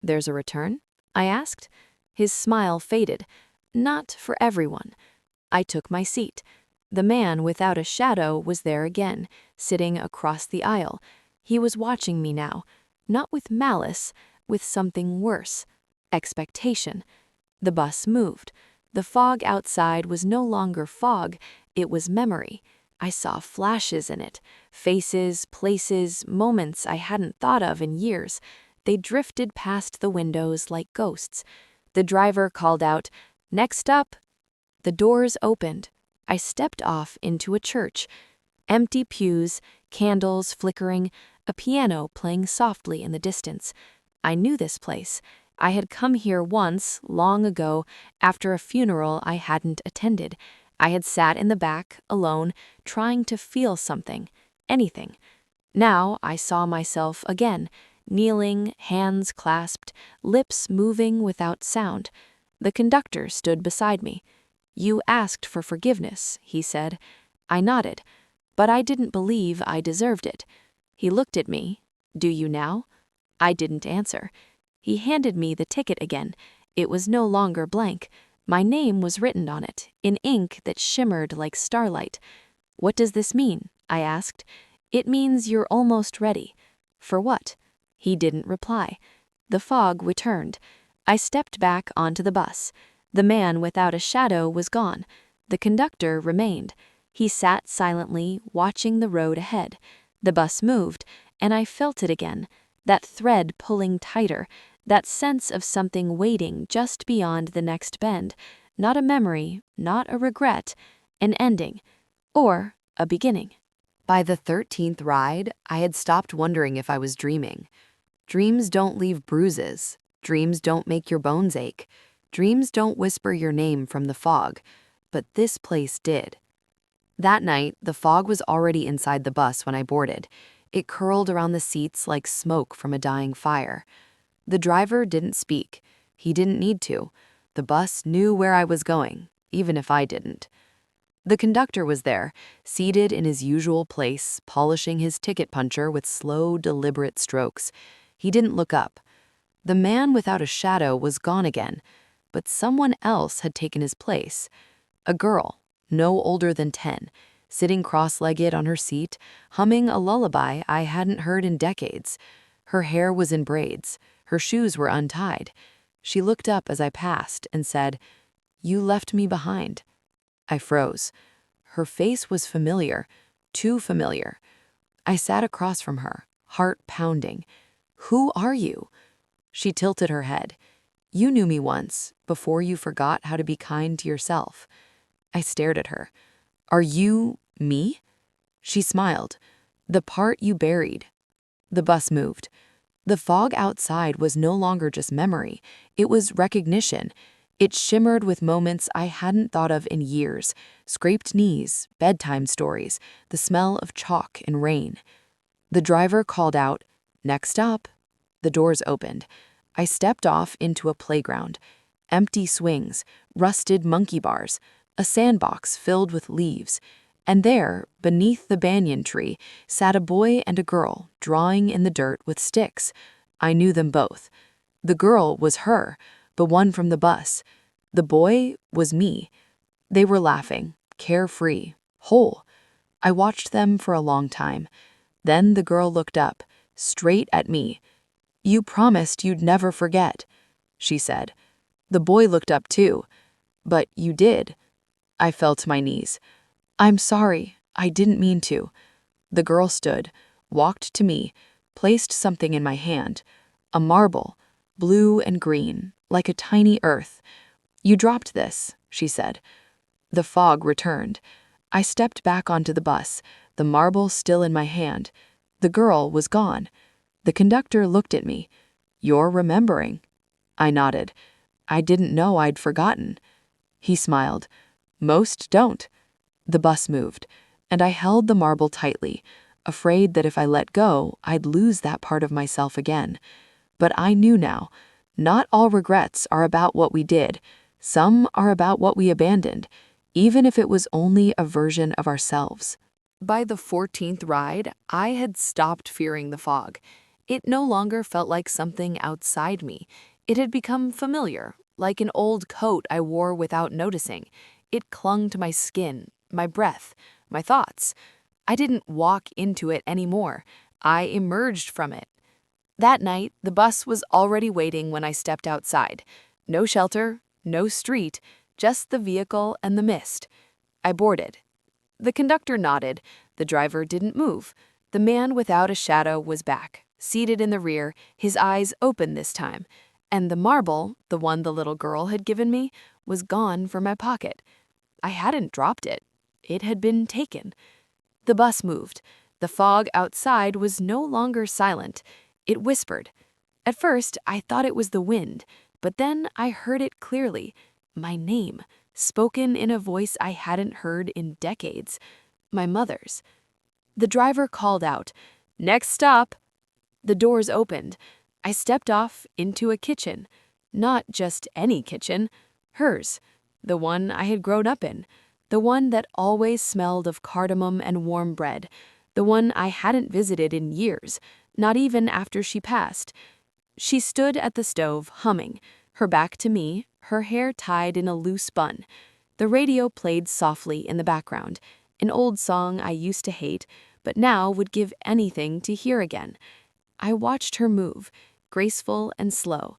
There's a return? I asked. His smile faded. Not for everyone. I took my seat. The man without a shadow was there again, sitting across the aisle. He was watching me now, not with malice, with something worse. Expectation. The bus moved. The fog outside was no longer fog, it was memory. I saw flashes in it, faces, places, moments I hadn't thought of in years. They drifted past the windows like ghosts. The driver called out, "Next up!" The doors opened. I stepped off into a church. Empty pews, candles flickering, a piano playing softly in the distance. I knew this place. I had come here once, long ago, after a funeral I hadn't attended. I had sat in the back, alone, trying to feel something, anything. Now I saw myself again, kneeling, hands clasped, lips moving without sound. The conductor stood beside me. You asked for forgiveness, he said. I nodded, but I didn't believe I deserved it. He looked at me. Do you now? I didn't answer. He handed me the ticket again. It was no longer blank. My name was written on it, in ink that shimmered like starlight. What does this mean? I asked. It means you're almost ready. For what? He didn't reply. The fog returned. I stepped back onto the bus. The man without a shadow was gone. The conductor remained. He sat silently, watching the road ahead. The bus moved, and I felt it again, that thread pulling tighter, that sense of something waiting just beyond the next bend, not a memory, not a regret, an ending, or a beginning. By the 13th ride, I had stopped wondering if I was dreaming. Dreams don't leave bruises. Dreams don't make your bones ache. Dreams don't whisper your name from the fog. But this place did. That night, the fog was already inside the bus when I boarded. It curled around the seats like smoke from a dying fire. The driver didn't speak. He didn't need to. The bus knew where I was going, even if I didn't. The conductor was there, seated in his usual place, polishing his ticket puncher with slow, deliberate strokes. He didn't look up. The man without a shadow was gone again, but someone else had taken his place. A girl, no older than 10, sitting cross-legged on her seat, humming a lullaby I hadn't heard in decades. Her hair was in braids. Her shoes were untied. She looked up as I passed and said, "You left me behind." I froze. Her face was familiar, too familiar. I sat across from her, heart pounding. "Who are you?" She tilted her head. "You knew me once, before you forgot how to be kind to yourself." I stared at her. "Are you me?" She smiled. "The part you buried." The bus moved. The fog outside was no longer just memory. It was recognition. It shimmered with moments I hadn't thought of in years. Scraped knees, bedtime stories, the smell of chalk and rain. The driver called out, "Next up." The doors opened. I stepped off into a playground. Empty swings, rusted monkey bars, a sandbox filled with leaves. And there, beneath the banyan tree, sat a boy and a girl, drawing in the dirt with sticks. I knew them both. The girl was her, the one from the bus. The boy was me. They were laughing, carefree, whole. I watched them for a long time. Then the girl looked up, straight at me. "You promised you'd never forget," she said. The boy looked up too. "But you did." I fell to my knees. "I'm sorry, I didn't mean to." The girl stood, walked to me, placed something in my hand. A marble, blue and green, like a tiny earth. "You dropped this," she said. The fog returned. I stepped back onto the bus, the marble still in my hand. The girl was gone. The conductor looked at me. "You're remembering." I nodded. I didn't know I'd forgotten. He smiled. "Most don't." The bus moved, and I held the marble tightly, afraid that if I let go, I'd lose that part of myself again. But I knew now, not all regrets are about what we did. Some are about what we abandoned, even if it was only a version of ourselves. By the 14th ride, I had stopped fearing the fog. It no longer felt like something outside me. It had become familiar, like an old coat I wore without noticing. It clung to my skin, my breath, my thoughts. I didn't walk into it anymore. I emerged from it. That night, the bus was already waiting when I stepped outside. No shelter, no street, just the vehicle and the mist. I boarded. The conductor nodded. The driver didn't move. The man without a shadow was back, seated in the rear, his eyes open this time. And the marble, the one the little girl had given me, was gone from my pocket. I hadn't dropped it. It had been taken. The bus moved. The fog outside was no longer silent. It whispered. At first, I thought it was the wind, but then I heard it clearly. My name, spoken in a voice I hadn't heard in decades. My mother's. The driver called out, "Next stop." The doors opened. I stepped off into a kitchen. Not just any kitchen. Hers. The one I had grown up in. The one that always smelled of cardamom and warm bread. The one I hadn't visited in years, not even after she passed. She stood at the stove, humming, her back to me, her hair tied in a loose bun. The radio played softly in the background, an old song I used to hate, but now would give anything to hear again. I watched her move, graceful and slow.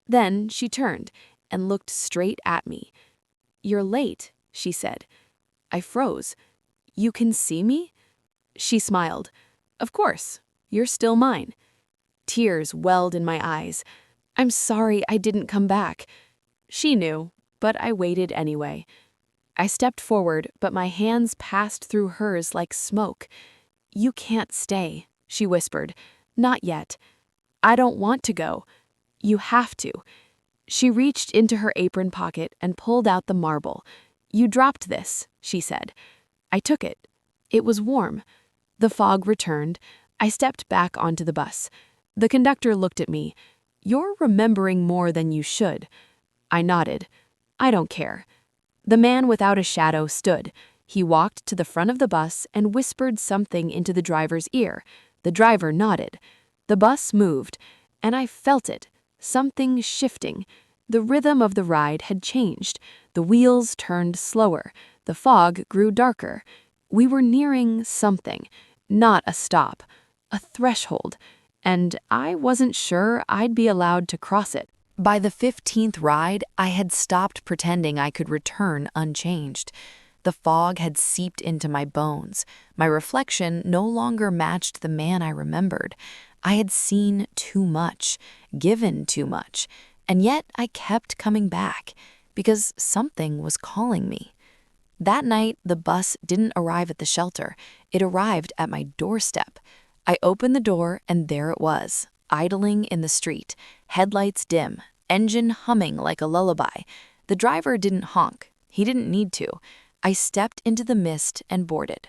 Then she turned and looked straight at me. "You're late," she said. I froze. "You can see me?" She smiled. "Of course. You're still mine." Tears welled in my eyes. "I'm sorry I didn't come back." She knew, but I waited anyway. I stepped forward, but my hands passed through hers like smoke. "You can't stay," she whispered. "Not yet." "I don't want to go." "You have to." She reached into her apron pocket and pulled out the marble. "You dropped this," she said. I took it. It was warm. The fog returned. I stepped back onto the bus. The conductor looked at me. "You're remembering more than you should." I nodded. "I don't care." The man without a shadow stood. He walked to the front of the bus and whispered something into the driver's ear. The driver nodded. The bus moved, and I felt it, something shifting. The rhythm of the ride had changed. The wheels turned slower. The fog grew darker. We were nearing something, not a stop, a threshold, and I wasn't sure I'd be allowed to cross it. By the 15th ride, I had stopped pretending I could return unchanged. The fog had seeped into my bones. My reflection no longer matched the man I remembered. I had seen too much, given too much, and yet I kept coming back, because something was calling me. That night, the bus didn't arrive at the shelter. It arrived at my doorstep. I opened the door, and there it was, idling in the street, headlights dim, engine humming like a lullaby. The driver didn't honk. He didn't need to. I stepped into the mist and boarded.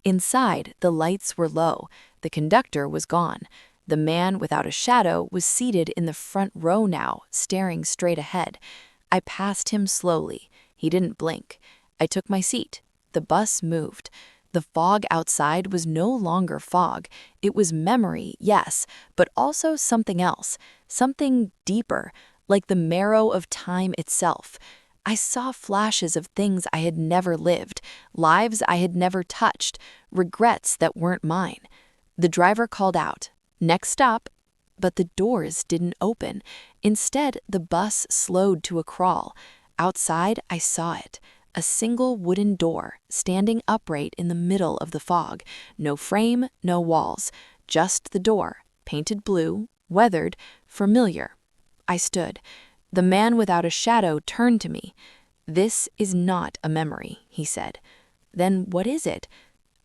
Inside, the lights were low. The conductor was gone. The man without a shadow was seated in the front row now, staring straight ahead. I passed him slowly. He didn't blink. I took my seat. The bus moved. The fog outside was no longer fog. It was memory, yes, but also something else, something deeper, like the marrow of time itself. I saw flashes of things I had never lived, lives I had never touched, regrets that weren't mine. The driver called out, "Next stop," but the doors didn't open. Instead, the bus slowed to a crawl. Outside, I saw it. A single wooden door, standing upright in the middle of the fog. No frame, no walls. Just the door, painted blue, weathered, familiar. I stood. The man without a shadow turned to me. "This is not a memory," he said. "Then what is it?"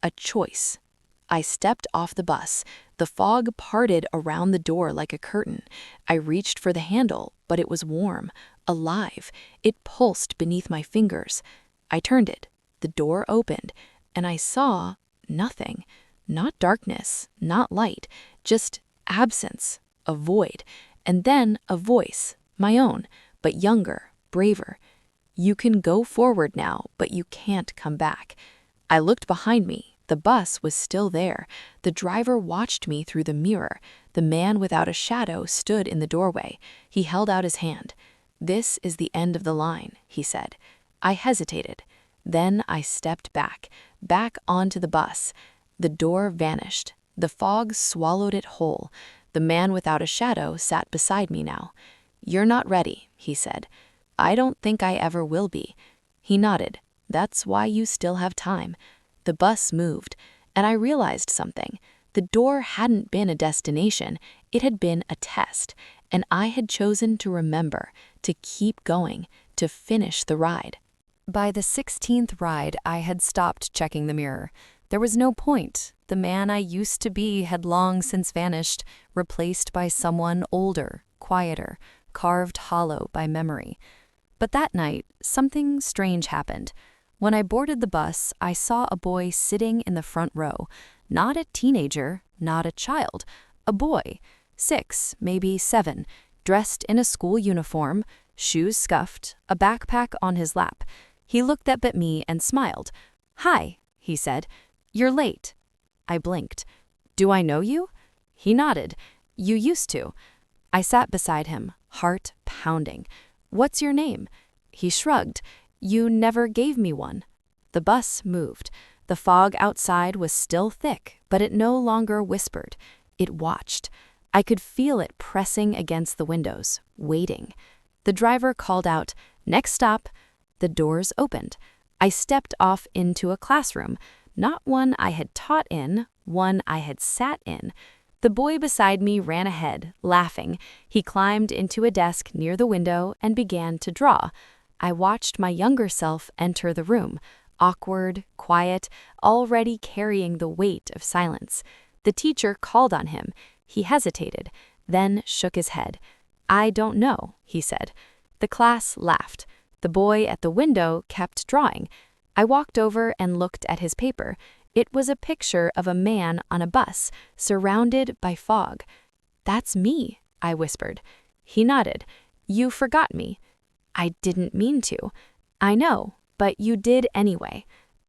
"A choice." I stepped off the bus. The fog parted around the door like a curtain. I reached for the handle, but it was warm, alive. It pulsed beneath my fingers. I turned it. The door opened, and I saw nothing. Not darkness, not light, just absence, a void, and then a voice, my own, but younger, braver. You can go forward now, but you can't come back. I looked behind me. The bus was still there. The driver watched me through the mirror. The man without a shadow stood in the doorway. He held out his hand. "This is the end of the line," he said. I hesitated. Then I stepped back onto the bus. The door vanished. The fog swallowed it whole. The man without a shadow sat beside me now. "You're not ready," he said. "I don't think I ever will be." He nodded. "That's why you still have time." The bus moved, and I realized something. The door hadn't been a destination, it had been a test, and I had chosen to remember, to keep going, to finish the ride. By the 16th ride, I had stopped checking the mirror. There was no point. The man I used to be had long since vanished, replaced by someone older, quieter, carved hollow by memory. But that night, something strange happened. When I boarded the bus, I saw a boy sitting in the front row. Not a teenager, not a child. A boy, 6, maybe 7, dressed in a school uniform, shoes scuffed, a backpack on his lap. He looked up at me and smiled. "Hi," he said. "You're late." I blinked. "Do I know you?" He nodded. "You used to." I sat beside him, heart pounding. "What's your name?" He shrugged. "You never gave me one." The bus moved. The fog outside was still thick, but it no longer whispered. It watched. I could feel it pressing against the windows, waiting. The driver called out, "Next stop." The doors opened. I stepped off into a classroom, not one I had taught in, one I had sat in. The boy beside me ran ahead, laughing. He climbed into a desk near the window and began to draw. I watched my younger self enter the room, awkward, quiet, already carrying the weight of silence. The teacher called on him. He hesitated, then shook his head. "I don't know," he said. The class laughed. The boy at the window kept drawing. I walked over and looked at his paper. It was a picture of a man on a bus, surrounded by fog. "That's me," I whispered. He nodded. "You forgot me." "I didn't mean to." "I know, but you did anyway."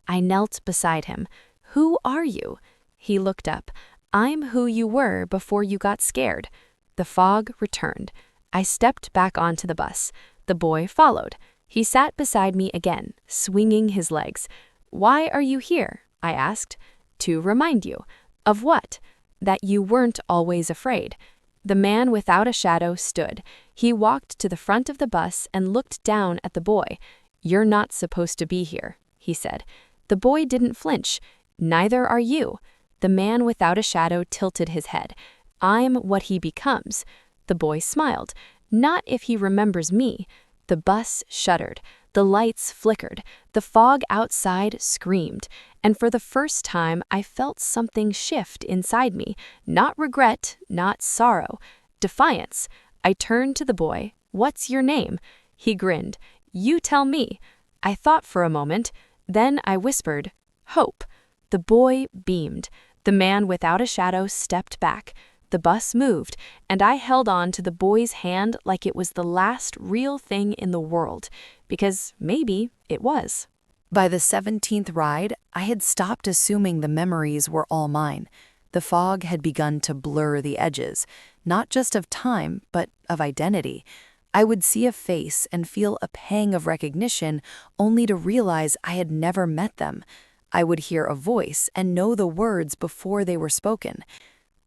I knelt beside him. "Who are you?" He looked up. "I'm who you were before you got scared." The fog returned. I stepped back onto the bus. The boy followed. He sat beside me again, swinging his legs. "Why are you here?" I asked. "To remind you." "Of what?" "That you weren't always afraid." The man without a shadow stood. He walked to the front of the bus and looked down at the boy. "You're not supposed to be here," he said. The boy didn't flinch. "Neither are you." The man without a shadow tilted his head. "I'm what he becomes." The boy smiled. "Not if he remembers me." The bus shuddered. The lights flickered. The fog outside screamed. And for the first time, I felt something shift inside me. Not regret, not sorrow. Defiance. I turned to the boy. "What's your name?" He grinned. "You tell me." I thought for a moment. Then I whispered, "Hope." The boy beamed. The man without a shadow stepped back. The bus moved, and I held on to the boy's hand like it was the last real thing in the world, because maybe it was. By the 17th ride, I had stopped assuming the memories were all mine. The fog had begun to blur the edges, not just of time, but of identity. I would see a face and feel a pang of recognition, only to realize I had never met them. I would hear a voice and know the words before they were spoken.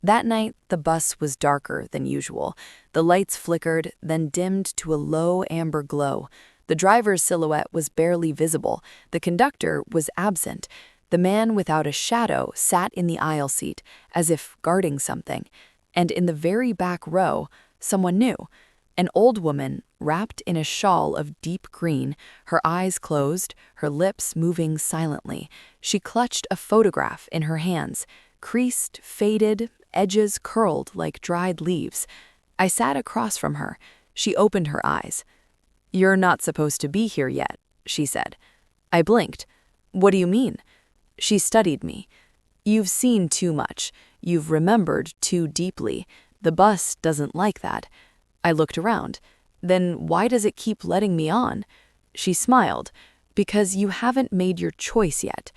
That night, the bus was darker than usual. The lights flickered, then dimmed to a low amber glow. The driver's silhouette was barely visible. The conductor was absent. The man without a shadow sat in the aisle seat, as if guarding something. And in the very back row, someone new. An old woman, wrapped in a shawl of deep green, her eyes closed, her lips moving silently. She clutched a photograph in her hands, creased, faded, edges curled like dried leaves. I sat across from her. She opened her eyes. "You're not supposed to be here yet," she said. I blinked. "What do you mean?" She studied me. "You've seen too much. You've remembered too deeply. The bus doesn't like that." I looked around. "Then why does it keep letting me on?" She smiled. "Because you haven't made your choice yet."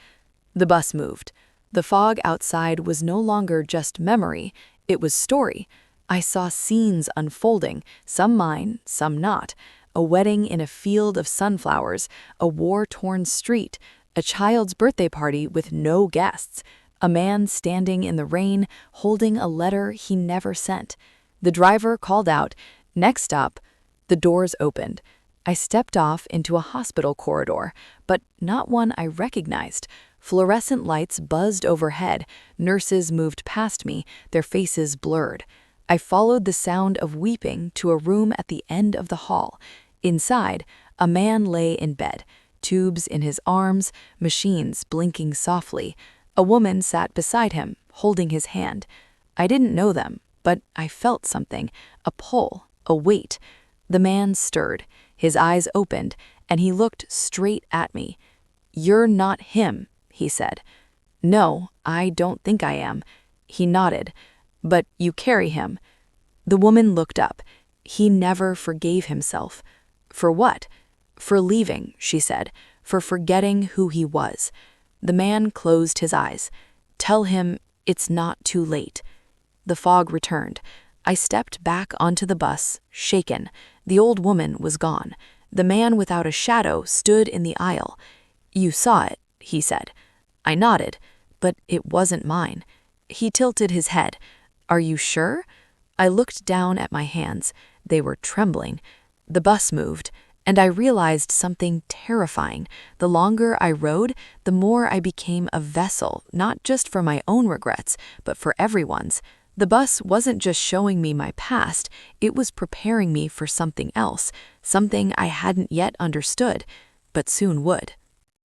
The bus moved. The fog outside was no longer just memory, it was story. I saw scenes unfolding, some mine, some not. A wedding in a field of sunflowers, a war-torn street, a child's birthday party with no guests, a man standing in the rain holding a letter he never sent. The driver called out, "Next stop." The doors opened. I stepped off into a hospital corridor, but not one I recognized. Fluorescent lights buzzed overhead, nurses moved past me, their faces blurred. I followed the sound of weeping to a room at the end of the hall. Inside, a man lay in bed, tubes in his arms, machines blinking softly. A woman sat beside him, holding his hand. I didn't know them, but I felt something, a pull, a weight. The man stirred, his eyes opened, and he looked straight at me. "You're not him," he said. "No, I don't think I am." He nodded. "But you carry him." The woman looked up. "He never forgave himself." "For what?" "For leaving," she said, "for forgetting who he was." The man closed his eyes. "Tell him it's not too late." The fog returned. I stepped back onto the bus, shaken. The old woman was gone. The man without a shadow stood in the aisle. "You saw it," he said. I nodded, but it wasn't mine. He tilted his head. "Are you sure?" I looked down at my hands. They were trembling. The bus moved, and I realized something terrifying. The longer I rode, the more I became a vessel, not just for my own regrets, but for everyone's. The bus wasn't just showing me my past, it was preparing me for something else, something I hadn't yet understood, but soon would.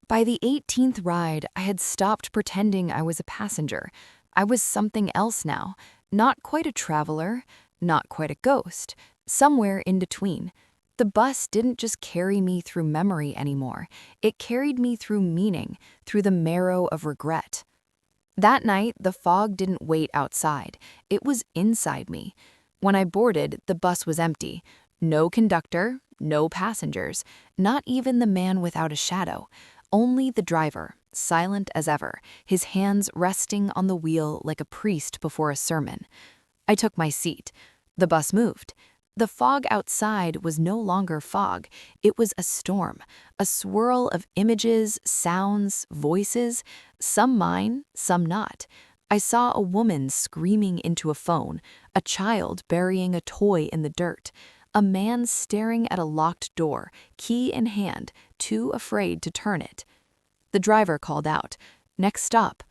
By the 18th ride, I had stopped pretending I was a passenger. I was something else now, not quite a traveler, not quite a ghost, somewhere in between. The bus didn't just carry me through memory anymore, it carried me through meaning, through the marrow of regret. That night, the fog didn't wait outside, it was inside me. When I boarded, the bus was empty. No conductor, no passengers, not even the man without a shadow. Only the driver, silent as ever, his hands resting on the wheel like a priest before a sermon. I took my seat. The bus moved. The fog outside was no longer fog. It was a storm, a swirl of images, sounds, voices, some mine, some not. I saw a woman screaming into a phone, a child burying a toy in the dirt, a man staring at a locked door, key in hand, too afraid to turn it. The driver called out, "Next stop."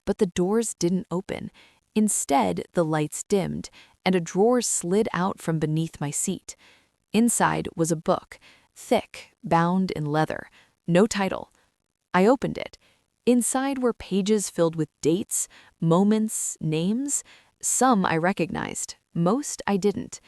But the doors didn't open. Instead, the lights dimmed, and a drawer slid out from beneath my seat. Inside was a book, thick, bound in leather, no title. I opened it. Inside were pages filled with dates, moments, names. Some I recognized, most I didn't.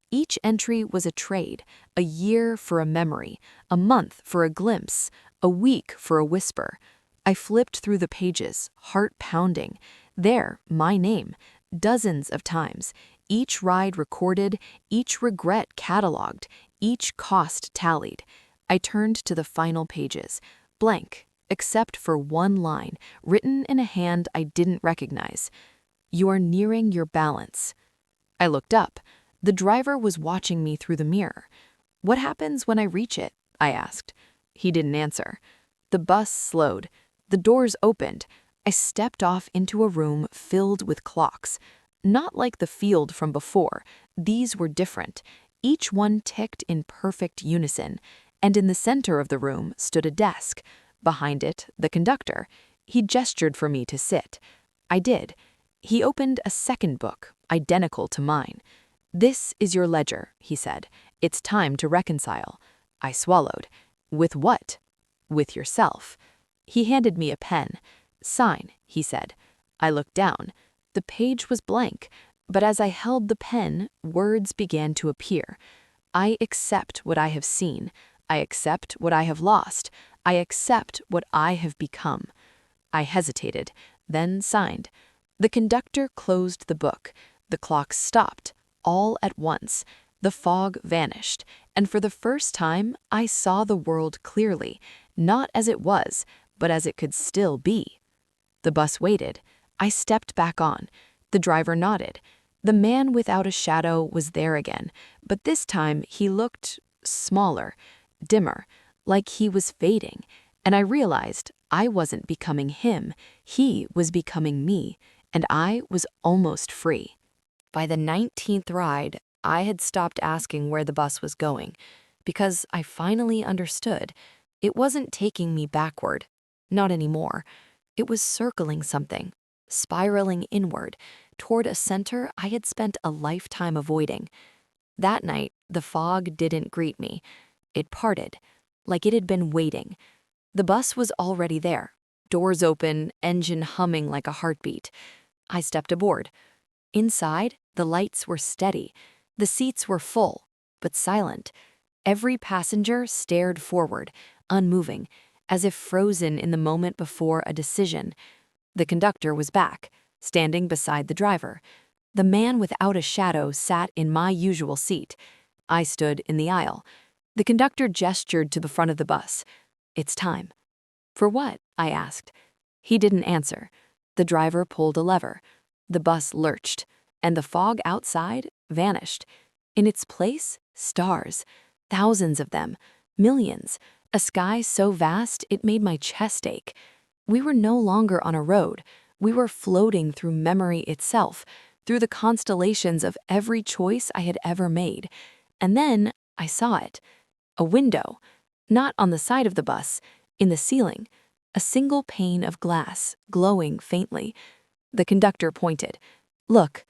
Each entry was a trade, a year for a memory, a month for a glimpse, a week for a whisper. I flipped through the pages, heart pounding. There, my name, dozens of times, each ride recorded, each regret cataloged, each cost tallied. I turned to the final pages, blank, except for one line, written in a hand I didn't recognize. "You are nearing your balance." I looked up. The driver was watching me through the mirror. "What happens when I reach it?" I asked. He didn't answer. The bus slowed. The doors opened. I stepped off into a room filled with clocks. Not like the field from before. These were different. Each one ticked in perfect unison. And in the center of the room stood a desk. Behind it, the conductor. He gestured for me to sit. I did. He opened a second book, identical to mine. "This is your ledger," he said. "It's time to reconcile." I swallowed. "With what?" "With yourself." He handed me a pen. "Sign," he said. I looked down. The page was blank, but as I held the pen, words began to appear. I accept what I have seen. I accept what I have lost. I accept what I have become. I hesitated, then signed. The conductor closed the book. The clock stopped, all at once. The fog vanished, and for the first time, I saw the world clearly, not as it was, but as it could still be. The bus waited. I stepped back on. The driver nodded. The man without a shadow was there again, but this time he looked smaller, dimmer, like he was fading, and I realized I wasn't becoming him, he was becoming me, and I was almost free. By the 19th ride, I had stopped asking where the bus was going, because I finally understood. It wasn't taking me backward, not anymore. It was circling something, spiraling inward, toward a center I had spent a lifetime avoiding. That night, the fog didn't greet me. It parted, like it had been waiting. The bus was already there, doors open, engine humming like a heartbeat. I stepped aboard. Inside, the lights were steady. The seats were full, but silent. Every passenger stared forward, unmoving, as if frozen in the moment before a decision. The conductor was back, standing beside the driver. The man without a shadow sat in my usual seat. I stood in the aisle. The conductor gestured to the front of the bus. "It's time." "For what?" I asked. He didn't answer. The driver pulled a lever. The bus lurched, and the fog outside vanished. In its place, stars. Thousands of them. Millions. A sky so vast it made my chest ache. We were no longer on a road. We were floating through memory itself, through the constellations of every choice I had ever made. And then I saw it. A window. Not on the side of the bus, in the ceiling. A single pane of glass, glowing faintly. The conductor pointed. "Look."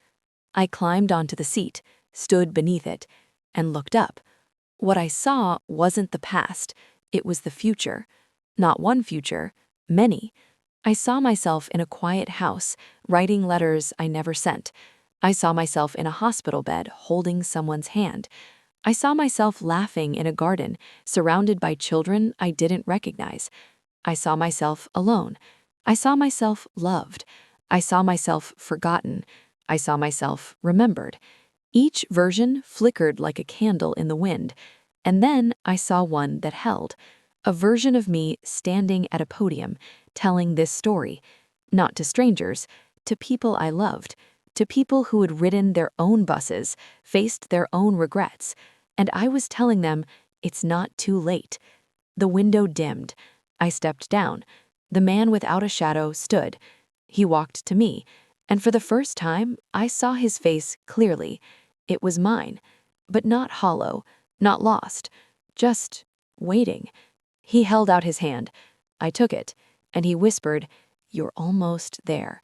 I climbed onto the seat, stood beneath it, and looked up. What I saw wasn't the past, it was the future. Not one future, many. I saw myself in a quiet house, writing letters I never sent. I saw myself in a hospital bed, holding someone's hand. I saw myself laughing in a garden, surrounded by children I didn't recognize. I saw myself alone. I saw myself loved. I saw myself forgotten. I saw myself remembered. Each version flickered like a candle in the wind. And then I saw one that held. A version of me standing at a podium, telling this story. Not to strangers, to people I loved. To people who had ridden their own buses, faced their own regrets. And I was telling them, it's not too late. The window dimmed. I stepped down. The man without a shadow stood. He walked to me, and for the first time, I saw his face clearly. It was mine, but not hollow, not lost, just waiting. He held out his hand. I took it, and he whispered, "You're almost there."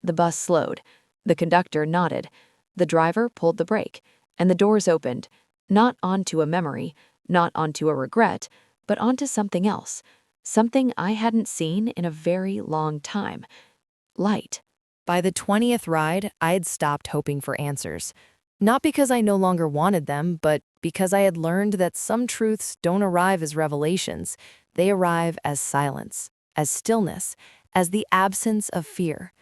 The bus slowed. The conductor nodded. The driver pulled the brake, and the doors opened, not onto a memory, not onto a regret, but onto something else, something I hadn't seen in a very long time. Light. By the 20th ride, I had stopped hoping for answers. Not because I no longer wanted them, but because I had learned that some truths don't arrive as revelations. They arrive as silence, as stillness, as the absence of fear.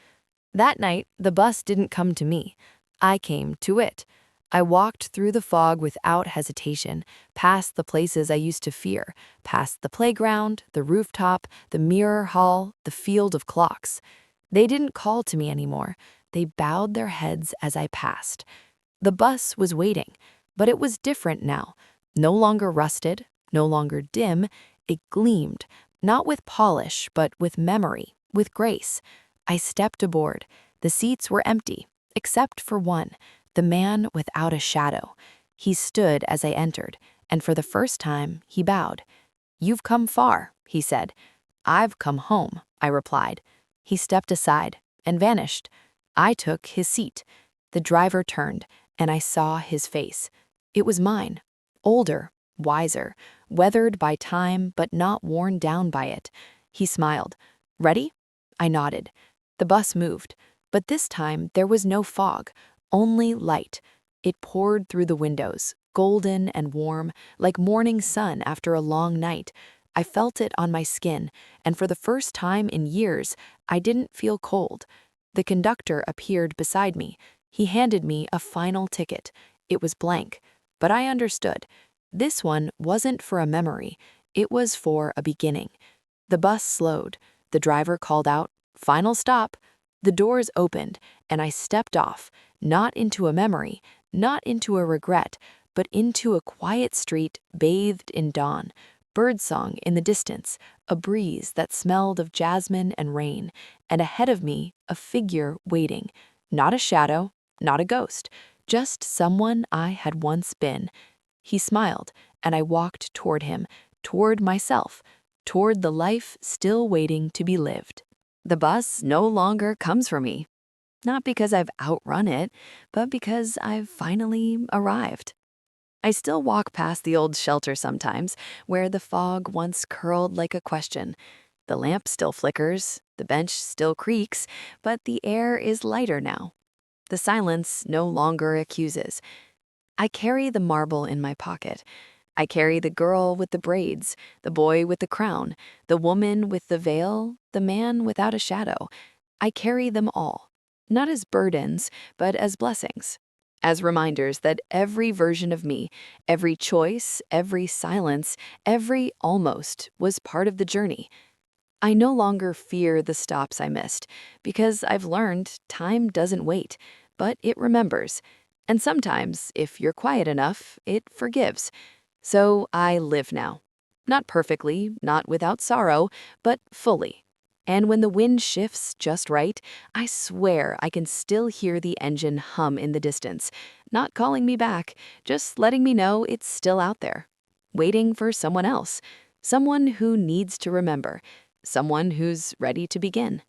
That night, the bus didn't come to me. I came to it. I walked through the fog without hesitation, past the places I used to fear, past the playground, the rooftop, the mirror hall, the field of clocks. They didn't call to me anymore. They bowed their heads as I passed. The bus was waiting, but it was different now. No longer rusted, no longer dim. It gleamed, not with polish, but with memory, with grace. I stepped aboard. The seats were empty, except for one, the man without a shadow. He stood as I entered, and for the first time, he bowed. "You've come far," he said. "I've come home," I replied. He stepped aside and vanished. I took his seat. The driver turned, and I saw his face. It was mine, older, wiser, weathered by time but not worn down by it. He smiled. "Ready?" I nodded. The bus moved. But this time, there was no fog, only light. It poured through the windows, golden and warm, like morning sun after a long night. I felt it on my skin, and for the first time in years, I didn't feel cold. The conductor appeared beside me. He handed me a final ticket. It was blank, but I understood. This one wasn't for a memory, it was for a beginning. The bus slowed. The driver called out, "Final stop." The doors opened, and I stepped off, not into a memory, not into a regret, but into a quiet street bathed in dawn, birdsong in the distance, a breeze that smelled of jasmine and rain, and ahead of me, a figure waiting. Not a shadow, not a ghost, just someone I had once been. He smiled, and I walked toward him, toward myself, toward the life still waiting to be lived. The bus no longer comes for me. Not because I've outrun it, but because I've finally arrived. I still walk past the old shelter sometimes, where the fog once curled like a question. The lamp still flickers, the bench still creaks, but the air is lighter now. The silence no longer accuses. I carry the marble in my pocket. I carry the girl with the braids, the boy with the crown, the woman with the veil, the man without a shadow. I carry them all, not as burdens, but as blessings, as reminders that every version of me, every choice, every silence, every almost was part of the journey. I no longer fear the stops I missed, because I've learned time doesn't wait, but it remembers. And sometimes, if you're quiet enough, it forgives. So I live now. Not perfectly, not without sorrow, but fully. And when the wind shifts just right, I swear I can still hear the engine hum in the distance, not calling me back, just letting me know it's still out there, waiting for someone else, someone who needs to remember, someone who's ready to begin.